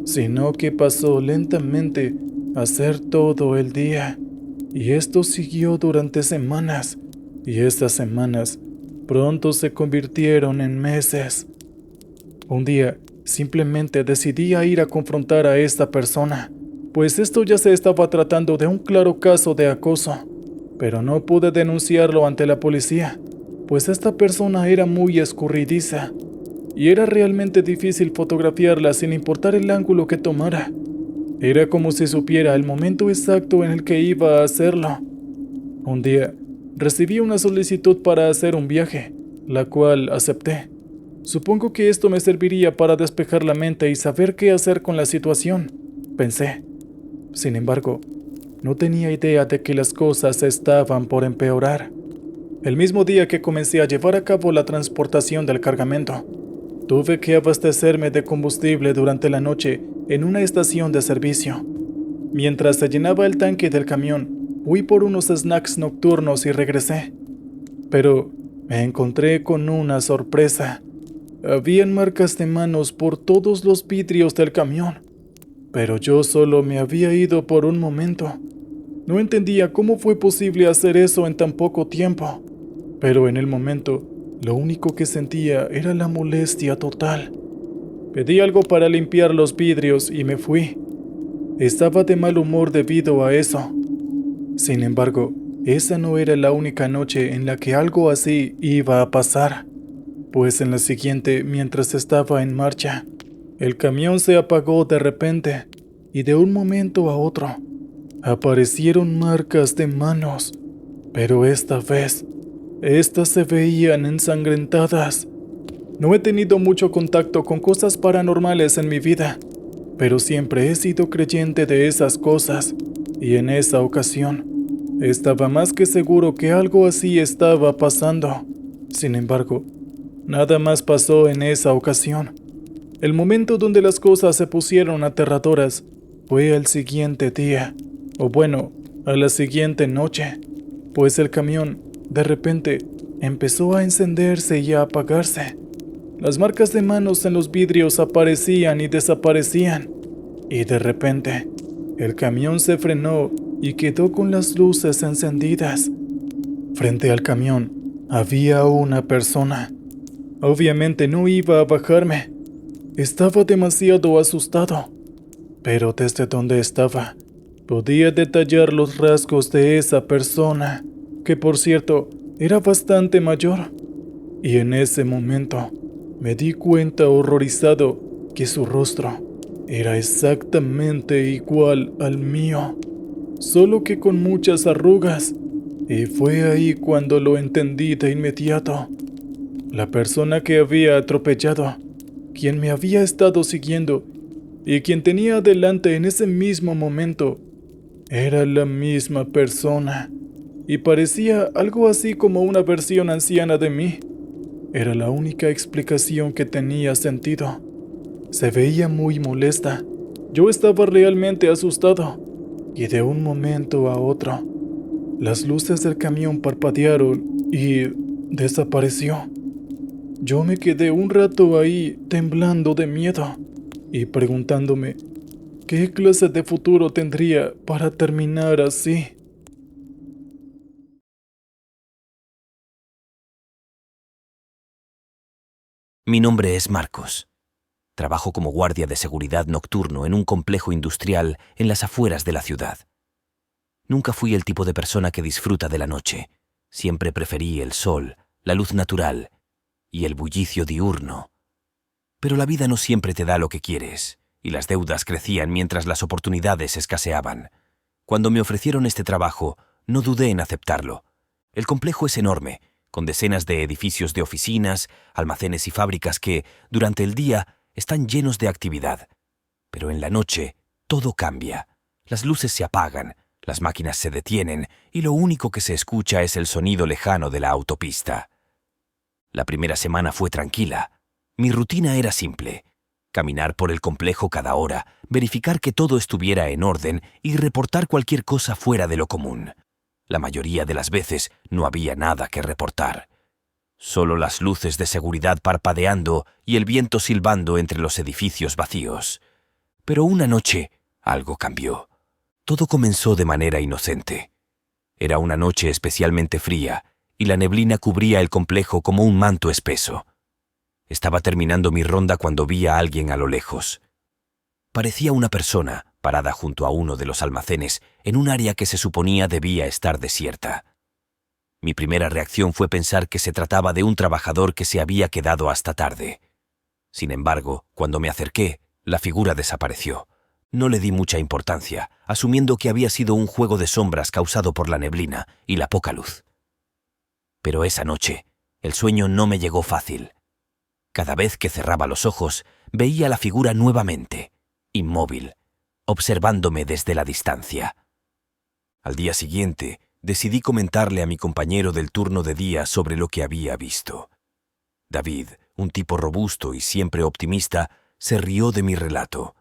sino que pasó lentamente a ser todo el día, y esto siguió durante semanas, y estas semanas pronto se convirtieron en meses. Un día, simplemente decidí ir a confrontar a esta persona, pues esto ya se estaba tratando de un claro caso de acoso, pero no pude denunciarlo ante la policía, pues esta persona era muy escurridiza, y era realmente difícil fotografiarla sin importar el ángulo que tomara. Era como si supiera el momento exacto en el que iba a hacerlo. Un día, recibí una solicitud para hacer un viaje, la cual acepté. Supongo que esto me serviría para despejar la mente y saber qué hacer con la situación, pensé. Sin embargo, no tenía idea de que las cosas estaban por empeorar. El mismo día que comencé a llevar a cabo la transportación del cargamento, tuve que abastecerme de combustible durante la noche en una estación de servicio. Mientras se llenaba el tanque del camión, fui por unos snacks nocturnos y regresé. Pero me encontré con una sorpresa. Habían marcas de manos por todos los vidrios del camión, pero yo solo me había ido por un momento. No entendía cómo fue posible hacer eso en tan poco tiempo, pero en el momento lo único que sentía era la molestia total. Pedí algo para limpiar los vidrios y me fui. Estaba de mal humor debido a eso. Sin embargo, esa no era la única noche en la que algo así iba a pasar, pues en la siguiente, mientras estaba en marcha, el camión se apagó de repente y de un momento a otro aparecieron marcas de manos, pero esta vez, estas se veían ensangrentadas. No he tenido mucho contacto con cosas paranormales en mi vida, pero siempre he sido creyente de esas cosas, y en esa ocasión estaba más que seguro que algo así estaba pasando. Sin embargo, nada más pasó en esa ocasión. El momento donde las cosas se pusieron aterradoras fue al siguiente día, o bueno, a la siguiente noche, pues el camión, de repente, empezó a encenderse y a apagarse. Las marcas de manos en los vidrios aparecían y desaparecían, y de repente, el camión se frenó y quedó con las luces encendidas. Frente al camión había una persona. Obviamente no iba a bajarme. Estaba demasiado asustado, pero desde donde estaba, podía detallar los rasgos de esa persona, que por cierto, era bastante mayor. Y en ese momento, me di cuenta horrorizado que su rostro era exactamente igual al mío, solo que con muchas arrugas, y fue ahí cuando lo entendí de inmediato. La persona que había atropellado, quien me había estado siguiendo y quien tenía delante en ese mismo momento, era la misma persona y parecía algo así como una versión anciana de mí. Era la única explicación que tenía sentido. Se veía muy molesta. Yo estaba realmente asustado y de un momento a otro, las luces del camión parpadearon y desapareció. Yo me quedé un rato ahí temblando de miedo y preguntándome qué clase de futuro tendría para terminar así. Mi nombre es Marcos. Trabajo como guardia de seguridad nocturno en un complejo industrial en las afueras de la ciudad. Nunca fui el tipo de persona que disfruta de la noche. Siempre preferí el sol, la luz natural y el bullicio diurno. Pero la vida no siempre te da lo que quieres, y las deudas crecían mientras las oportunidades escaseaban. Cuando me ofrecieron este trabajo, no dudé en aceptarlo. El complejo es enorme, con decenas de edificios de oficinas, almacenes y fábricas que, durante el día, están llenos de actividad. Pero en la noche, todo cambia. Las luces se apagan, las máquinas se detienen y lo único que se escucha es el sonido lejano de la autopista. La primera semana fue tranquila. Mi rutina era simple: caminar por el complejo cada hora, verificar que todo estuviera en orden y reportar cualquier cosa fuera de lo común. La mayoría de las veces no había nada que reportar. Solo las luces de seguridad parpadeando y el viento silbando entre los edificios vacíos. Pero una noche algo cambió. Todo comenzó de manera inocente. Era una noche especialmente fría y la neblina cubría el complejo como un manto espeso. Estaba terminando mi ronda cuando vi a alguien a lo lejos. Parecía una persona parada junto a uno de los almacenes en un área que se suponía debía estar desierta. Mi primera reacción fue pensar que se trataba de un trabajador que se había quedado hasta tarde. Sin embargo, cuando me acerqué, la figura desapareció. No le di mucha importancia, asumiendo que había sido un juego de sombras causado por la neblina y la poca luz. Pero esa noche, el sueño no me llegó fácil. Cada vez que cerraba los ojos, veía la figura nuevamente, inmóvil, observándome desde la distancia. Al día siguiente, decidí comentarle a mi compañero del turno de día sobre lo que había visto. David, un tipo robusto y siempre optimista, se rió de mi relato.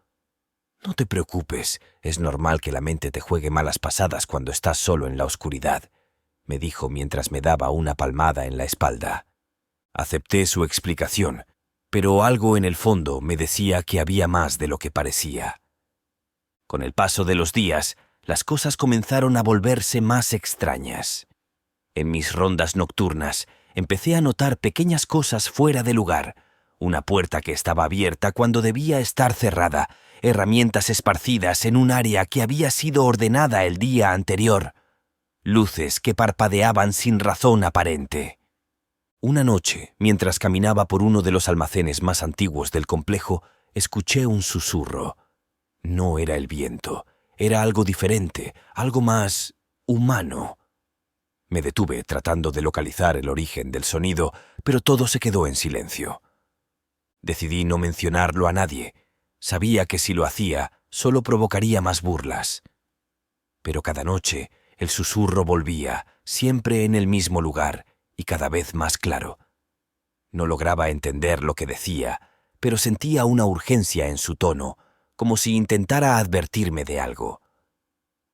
«No te preocupes, es normal que la mente te juegue malas pasadas cuando estás solo en la oscuridad», me dijo mientras me daba una palmada en la espalda. Acepté su explicación, pero algo en el fondo me decía que había más de lo que parecía. Con el paso de los días, las cosas comenzaron a volverse más extrañas. En mis rondas nocturnas, empecé a notar pequeñas cosas fuera de lugar. Una puerta que estaba abierta cuando debía estar cerrada, herramientas esparcidas en un área que había sido ordenada el día anterior, luces que parpadeaban sin razón aparente. Una noche, mientras caminaba por uno de los almacenes más antiguos del complejo, escuché un susurro. No era el viento, era algo diferente, algo más humano. Me detuve tratando de localizar el origen del sonido, pero todo se quedó en silencio. Decidí no mencionarlo a nadie. Sabía que si lo hacía, solo provocaría más burlas. Pero cada noche, el susurro volvía, siempre en el mismo lugar, y cada vez más claro. No lograba entender lo que decía, pero sentía una urgencia en su tono, como si intentara advertirme de algo.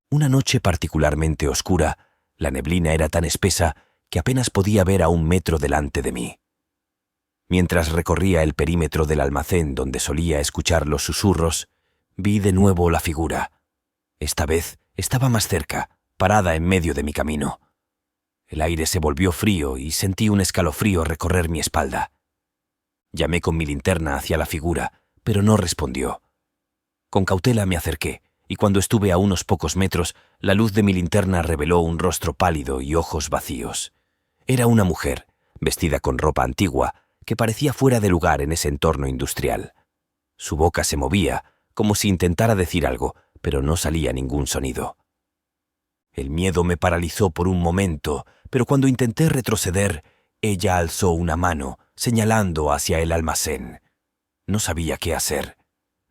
Una noche particularmente oscura, la neblina era tan espesa que apenas podía ver a 1 metro delante de mí. Mientras recorría el perímetro del almacén donde solía escuchar los susurros, vi de nuevo la figura. Esta vez estaba más cerca, parada en medio de mi camino. El aire se volvió frío y sentí un escalofrío recorrer mi espalda. Llamé con mi linterna hacia la figura, pero no respondió. Con cautela me acerqué, y cuando estuve a unos pocos metros, la luz de mi linterna reveló un rostro pálido y ojos vacíos. Era una mujer, vestida con ropa antigua, que parecía fuera de lugar en ese entorno industrial. Su boca se movía, como si intentara decir algo, pero no salía ningún sonido. El miedo me paralizó por un momento, pero cuando intenté retroceder, ella alzó una mano, señalando hacia el almacén. No sabía qué hacer.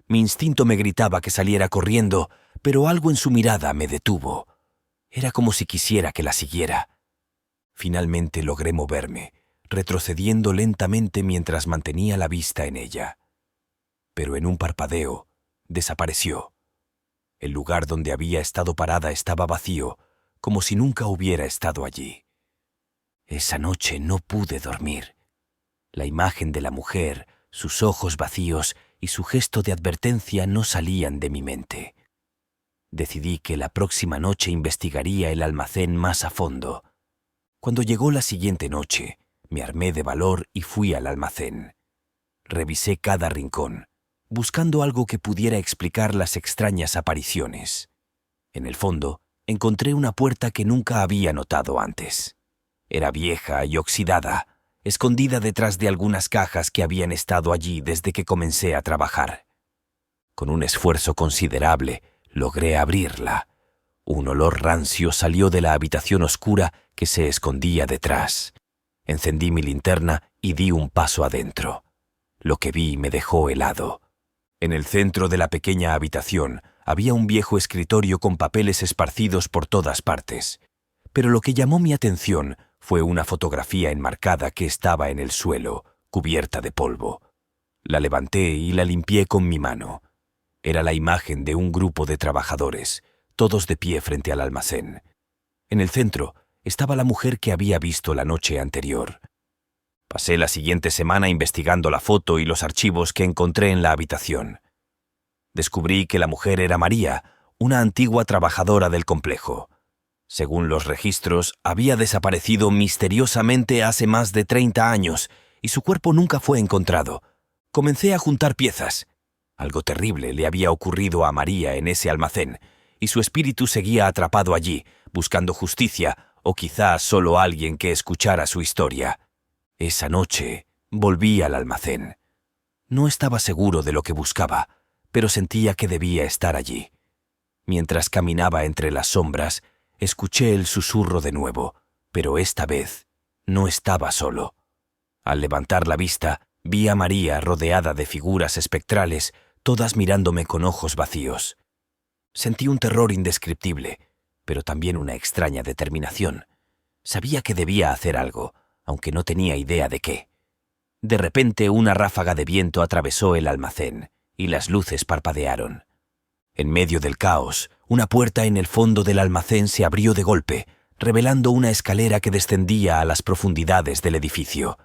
Mi instinto me gritaba que saliera corriendo, pero algo en su mirada me detuvo. Era como si quisiera que la siguiera. Finalmente logré moverme, retrocediendo lentamente mientras mantenía la vista en ella. Pero en un parpadeo, desapareció. El lugar donde había estado parada estaba vacío, como si nunca hubiera estado allí. Esa noche no pude dormir. La imagen de la mujer, sus ojos vacíos y su gesto de advertencia no salían de mi mente. Decidí que la próxima noche investigaría el almacén más a fondo. Cuando llegó la siguiente noche, me armé de valor y fui al almacén. Revisé cada rincón, buscando algo que pudiera explicar las extrañas apariciones. En el fondo, encontré una puerta que nunca había notado antes. Era vieja y oxidada, escondida detrás de algunas cajas que habían estado allí desde que comencé a trabajar. Con un esfuerzo considerable, logré abrirla. Un olor rancio salió de la habitación oscura que se escondía detrás. Encendí mi linterna y di un paso adentro. Lo que vi me dejó helado. En el centro de la pequeña habitación había un viejo escritorio con papeles esparcidos por todas partes. Pero lo que llamó mi atención fue una fotografía enmarcada que estaba en el suelo, cubierta de polvo. La levanté y la limpié con mi mano. Era la imagen de un grupo de trabajadores, todos de pie frente al almacén. En el centro estaba la mujer que había visto la noche anterior. Pasé la siguiente semana investigando la foto y los archivos que encontré en la habitación. Descubrí que la mujer era María, una antigua trabajadora del complejo. Según los registros, había desaparecido misteriosamente hace más de 30 años y su cuerpo nunca fue encontrado. Comencé a juntar piezas. Algo terrible le había ocurrido a María en ese almacén y su espíritu seguía atrapado allí, buscando justicia o quizás solo alguien que escuchara su historia. Esa noche volví al almacén. No estaba seguro de lo que buscaba, pero sentía que debía estar allí. Mientras caminaba entre las sombras, escuché el susurro de nuevo, pero esta vez no estaba solo. Al levantar la vista, vi a María rodeada de figuras espectrales, todas mirándome con ojos vacíos. Sentí un terror indescriptible, pero también una extraña determinación. Sabía que debía hacer algo, aunque no tenía idea de qué. De repente una ráfaga de viento atravesó el almacén y las luces parpadearon. En medio del caos, una puerta en el fondo del almacén se abrió de golpe, revelando una escalera que descendía a las profundidades del edificio.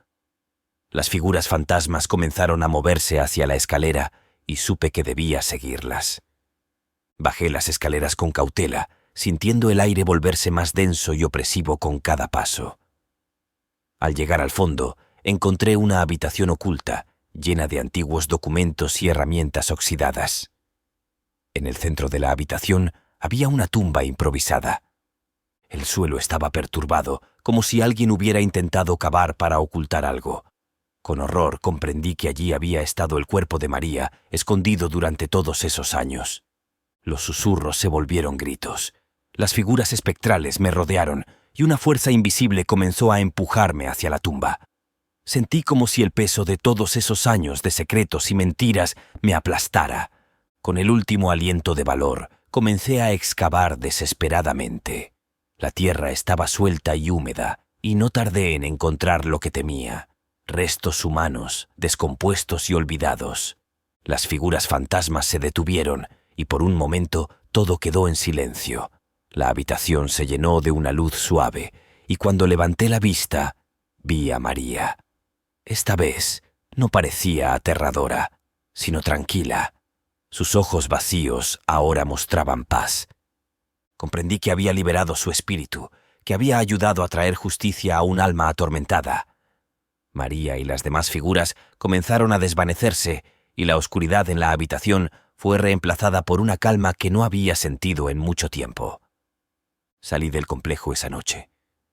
Las figuras fantasmas comenzaron a moverse hacia la escalera y supe que debía seguirlas. Bajé las escaleras con cautela, sintiendo el aire volverse más denso y opresivo con cada paso. Al llegar al fondo, encontré una habitación oculta, llena de antiguos documentos y herramientas oxidadas. En el centro de la habitación había una tumba improvisada. El suelo estaba perturbado, como si alguien hubiera intentado cavar para ocultar algo. Con horror comprendí que allí había estado el cuerpo de María, escondido durante todos esos años. Los susurros se volvieron gritos. Las figuras espectrales me rodearon y una fuerza invisible comenzó a empujarme hacia la tumba. Sentí como si el peso de todos esos años de secretos y mentiras me aplastara. Con el último aliento de valor, comencé a excavar desesperadamente. La tierra estaba suelta y húmeda, y no tardé en encontrar lo que temía: restos humanos, descompuestos y olvidados. Las figuras fantasmas se detuvieron, y por un momento todo quedó en silencio. La habitación se llenó de una luz suave, y cuando levanté la vista, vi a María. Esta vez no parecía aterradora, sino tranquila. Sus ojos vacíos ahora mostraban paz. Comprendí que había liberado su espíritu, que había ayudado a traer justicia a un alma atormentada. María y las demás figuras comenzaron a desvanecerse, y la oscuridad en la habitación fue reemplazada por una calma que no había sentido en mucho tiempo. Salí del complejo esa noche,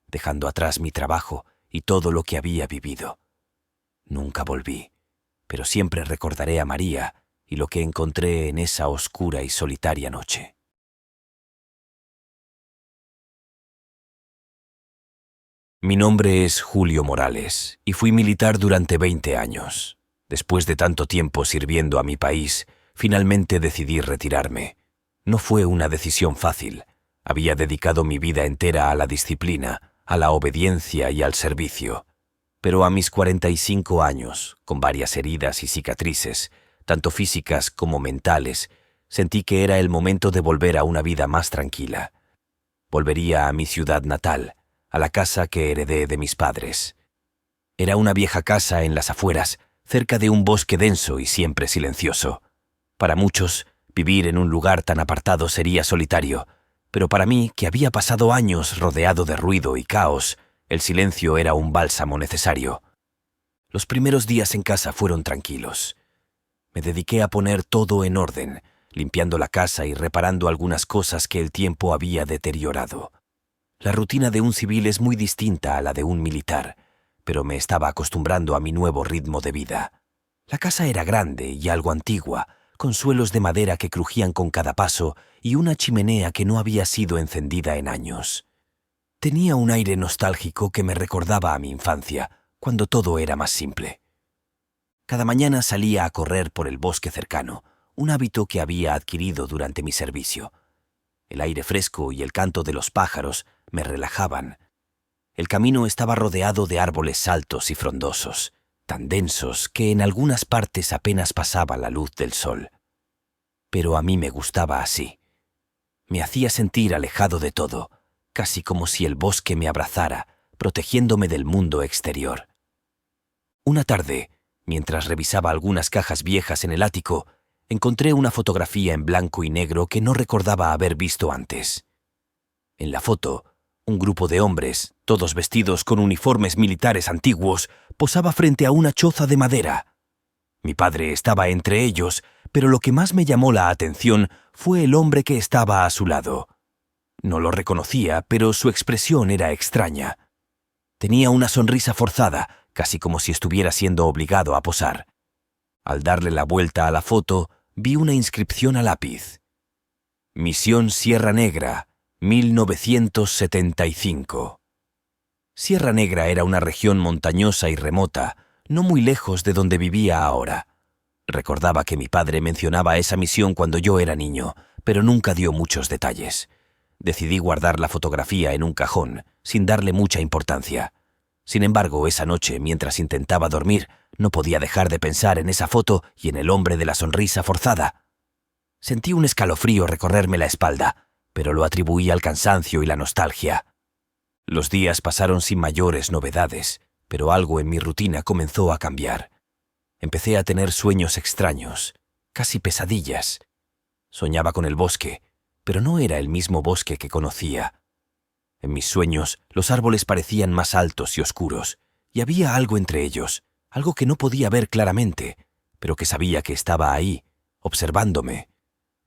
dejando atrás mi trabajo y todo lo que había vivido. Nunca volví, pero siempre recordaré a María y lo que encontré en esa oscura y solitaria noche. Mi nombre es Julio Morales y fui militar durante 20 años. Después de tanto tiempo sirviendo a mi país, finalmente decidí retirarme. No fue una decisión fácil. Había dedicado mi vida entera a la disciplina, a la obediencia y al servicio. Pero a mis 45 años, con varias heridas y cicatrices, tanto físicas como mentales, sentí que era el momento de volver a una vida más tranquila. Volvería a mi ciudad natal, a la casa que heredé de mis padres. Era una vieja casa en las afueras, cerca de un bosque denso y siempre silencioso. Para muchos, vivir en un lugar tan apartado sería solitario, pero para mí, que había pasado años rodeado de ruido y caos, el silencio era un bálsamo necesario. Los primeros días en casa fueron tranquilos. Me dediqué a poner todo en orden, limpiando la casa y reparando algunas cosas que el tiempo había deteriorado. La rutina de un civil es muy distinta a la de un militar, pero me estaba acostumbrando a mi nuevo ritmo de vida. La casa era grande y algo antigua, con suelos de madera que crujían con cada paso y una chimenea que no había sido encendida en años. Tenía un aire nostálgico que me recordaba a mi infancia, cuando todo era más simple. Cada mañana salía a correr por el bosque cercano, un hábito que había adquirido durante mi servicio. El aire fresco y el canto de los pájaros me relajaban. El camino estaba rodeado de árboles altos y frondosos, tan densos que en algunas partes apenas pasaba la luz del sol. Pero a mí me gustaba así. Me hacía sentir alejado de todo, casi como si el bosque me abrazara, protegiéndome del mundo exterior. Una tarde, mientras revisaba algunas cajas viejas en el ático, encontré una fotografía en blanco y negro que no recordaba haber visto antes. En la foto, un grupo de hombres, todos vestidos con uniformes militares antiguos, posaba frente a una choza de madera. Mi padre estaba entre ellos, pero lo que más me llamó la atención fue el hombre que estaba a su lado. No lo reconocía, pero su expresión era extraña. Tenía una sonrisa forzada, casi como si estuviera siendo obligado a posar. Al darle la vuelta a la foto, vi una inscripción a lápiz. Misión Sierra Negra, 1975. Sierra Negra era una región montañosa y remota, no muy lejos de donde vivía ahora. Recordaba que mi padre mencionaba esa misión cuando yo era niño, pero nunca dio muchos detalles. Decidí guardar la fotografía en un cajón, sin darle mucha importancia. Sin embargo, esa noche, mientras intentaba dormir, no podía dejar de pensar en esa foto y en el hombre de la sonrisa forzada. Sentí un escalofrío recorrerme la espalda, pero lo atribuí al cansancio y la nostalgia. Los días pasaron sin mayores novedades, pero algo en mi rutina comenzó a cambiar. Empecé a tener sueños extraños, casi pesadillas. Soñaba con el bosque, pero no era el mismo bosque que conocía. En mis sueños, los árboles parecían más altos y oscuros, y había algo entre ellos, algo que no podía ver claramente, pero que sabía que estaba ahí, observándome.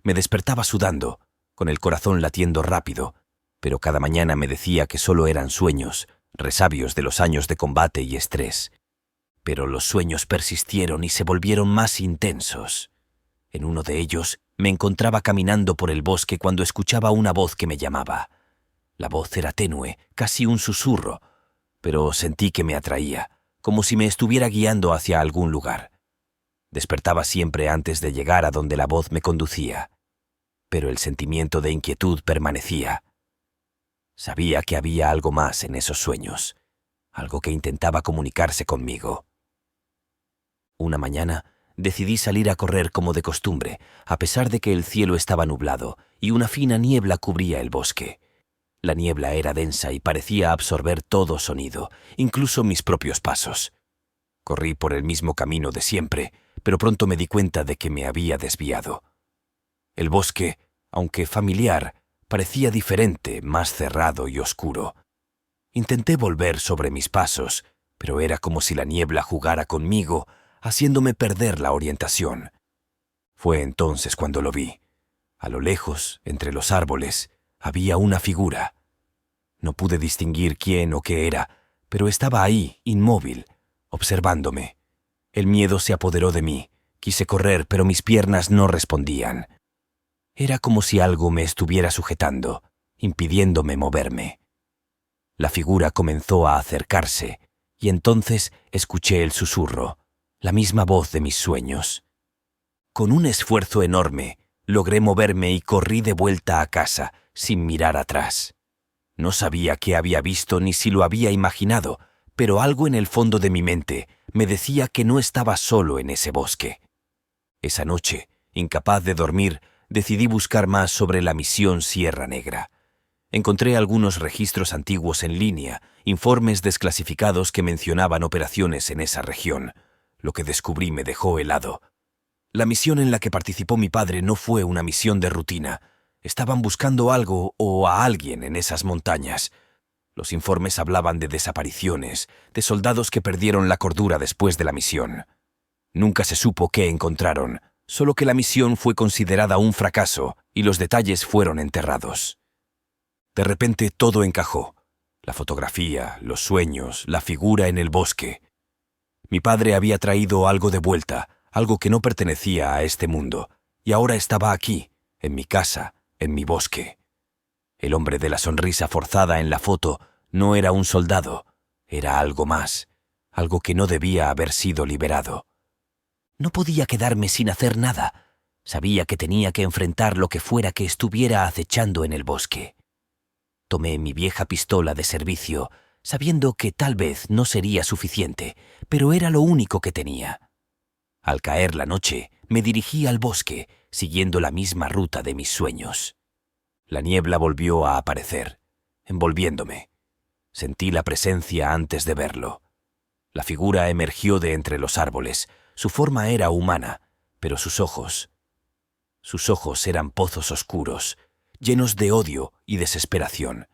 Me despertaba sudando, con el corazón latiendo rápido, pero cada mañana me decía que solo eran sueños, resabios de los años de combate y estrés. Pero los sueños persistieron y se volvieron más intensos. En uno de ellos me encontraba caminando por el bosque cuando escuchaba una voz que me llamaba. La voz era tenue, casi un susurro, pero sentí que me atraía, como si me estuviera guiando hacia algún lugar. Despertaba siempre antes de llegar a donde la voz me conducía, pero el sentimiento de inquietud permanecía. Sabía que había algo más en esos sueños, algo que intentaba comunicarse conmigo. Una mañana decidí salir a correr como de costumbre, a pesar de que el cielo estaba nublado y una fina niebla cubría el bosque. La niebla era densa y parecía absorber todo sonido, incluso mis propios pasos. Corrí por el mismo camino de siempre, pero pronto me di cuenta de que me había desviado. El bosque, aunque familiar, parecía diferente, más cerrado y oscuro. Intenté volver sobre mis pasos, pero era como si la niebla jugara conmigo, haciéndome perder la orientación. Fue entonces cuando lo vi. A lo lejos, entre los árboles, había una figura. No pude distinguir quién o qué era, pero estaba ahí, inmóvil, observándome. El miedo se apoderó de mí. Quise correr, pero mis piernas no respondían. Era como si algo me estuviera sujetando, impidiéndome moverme. La figura comenzó a acercarse, y entonces escuché el susurro, la misma voz de mis sueños. Con un esfuerzo enorme, logré moverme y corrí de vuelta a casa, sin mirar atrás. No sabía qué había visto ni si lo había imaginado, pero algo en el fondo de mi mente me decía que no estaba solo en ese bosque. Esa noche, incapaz de dormir, decidí buscar más sobre la misión Sierra Negra. Encontré algunos registros antiguos en línea, informes desclasificados que mencionaban operaciones en esa región. Lo que descubrí me dejó helado. La misión en la que participó mi padre no fue una misión de rutina. Estaban buscando algo o a alguien en esas montañas. Los informes hablaban de desapariciones, de soldados que perdieron la cordura después de la misión. Nunca se supo qué encontraron, solo que la misión fue considerada un fracaso y los detalles fueron enterrados. De repente todo encajó. La fotografía, los sueños, la figura en el bosque. Mi padre había traído algo de vuelta, algo que no pertenecía a este mundo, y ahora estaba aquí, en mi casa, en mi bosque. El hombre de la sonrisa forzada en la foto no era un soldado, era algo más, algo que no debía haber sido liberado. No podía quedarme sin hacer nada. Sabía que tenía que enfrentar lo que fuera que estuviera acechando en el bosque. Tomé mi vieja pistola de servicio, sabiendo que tal vez no sería suficiente, pero era lo único que tenía. Al caer la noche, me dirigí al bosque, siguiendo la misma ruta de mis sueños. La niebla volvió a aparecer, envolviéndome. Sentí la presencia antes de verlo. La figura emergió de entre los árboles. Su forma era humana, pero sus ojos eran pozos oscuros, llenos de odio y desesperación.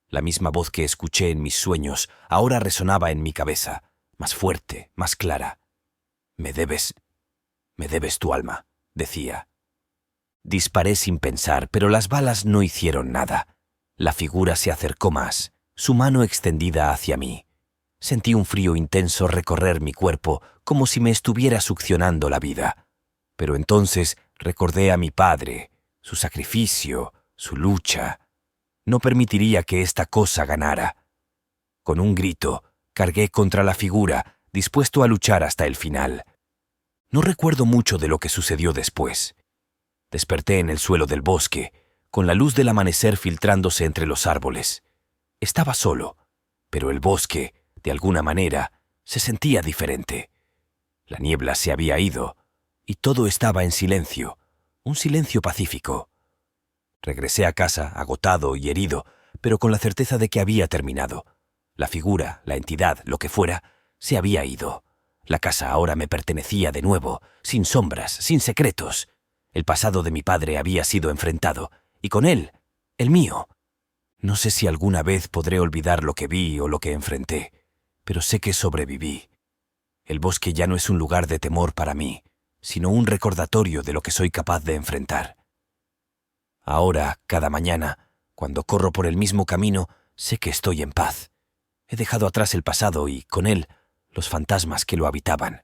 La misma voz que escuché en mis sueños ahora resonaba en mi cabeza, más fuerte, más clara. Me debes tu alma, decía. Disparé sin pensar, pero las balas no hicieron nada. La figura se acercó más, su mano extendida hacia mí. Sentí un frío intenso recorrer mi cuerpo, como si me estuviera succionando la vida. Pero entonces recordé a mi padre, su sacrificio, su lucha. No permitiría que esta cosa ganara. Con un grito, cargué contra la figura, dispuesto a luchar hasta el final. No recuerdo mucho de lo que sucedió después. Desperté en el suelo del bosque, con la luz del amanecer filtrándose entre los árboles. Estaba solo, pero el bosque, de alguna manera, se sentía diferente. La niebla se había ido, y todo estaba en silencio, un silencio pacífico. Regresé a casa, agotado y herido, pero con la certeza de que había terminado. La figura, la entidad, lo que fuera, se había ido. La casa ahora me pertenecía de nuevo, sin sombras, sin secretos. El pasado de mi padre había sido enfrentado, y con él, el mío. No sé si alguna vez podré olvidar lo que vi o lo que enfrenté, pero sé que sobreviví. El bosque ya no es un lugar de temor para mí, sino un recordatorio de lo que soy capaz de enfrentar. Ahora, cada mañana, cuando corro por el mismo camino, sé que estoy en paz. He dejado atrás el pasado y, con él, los fantasmas que lo habitaban.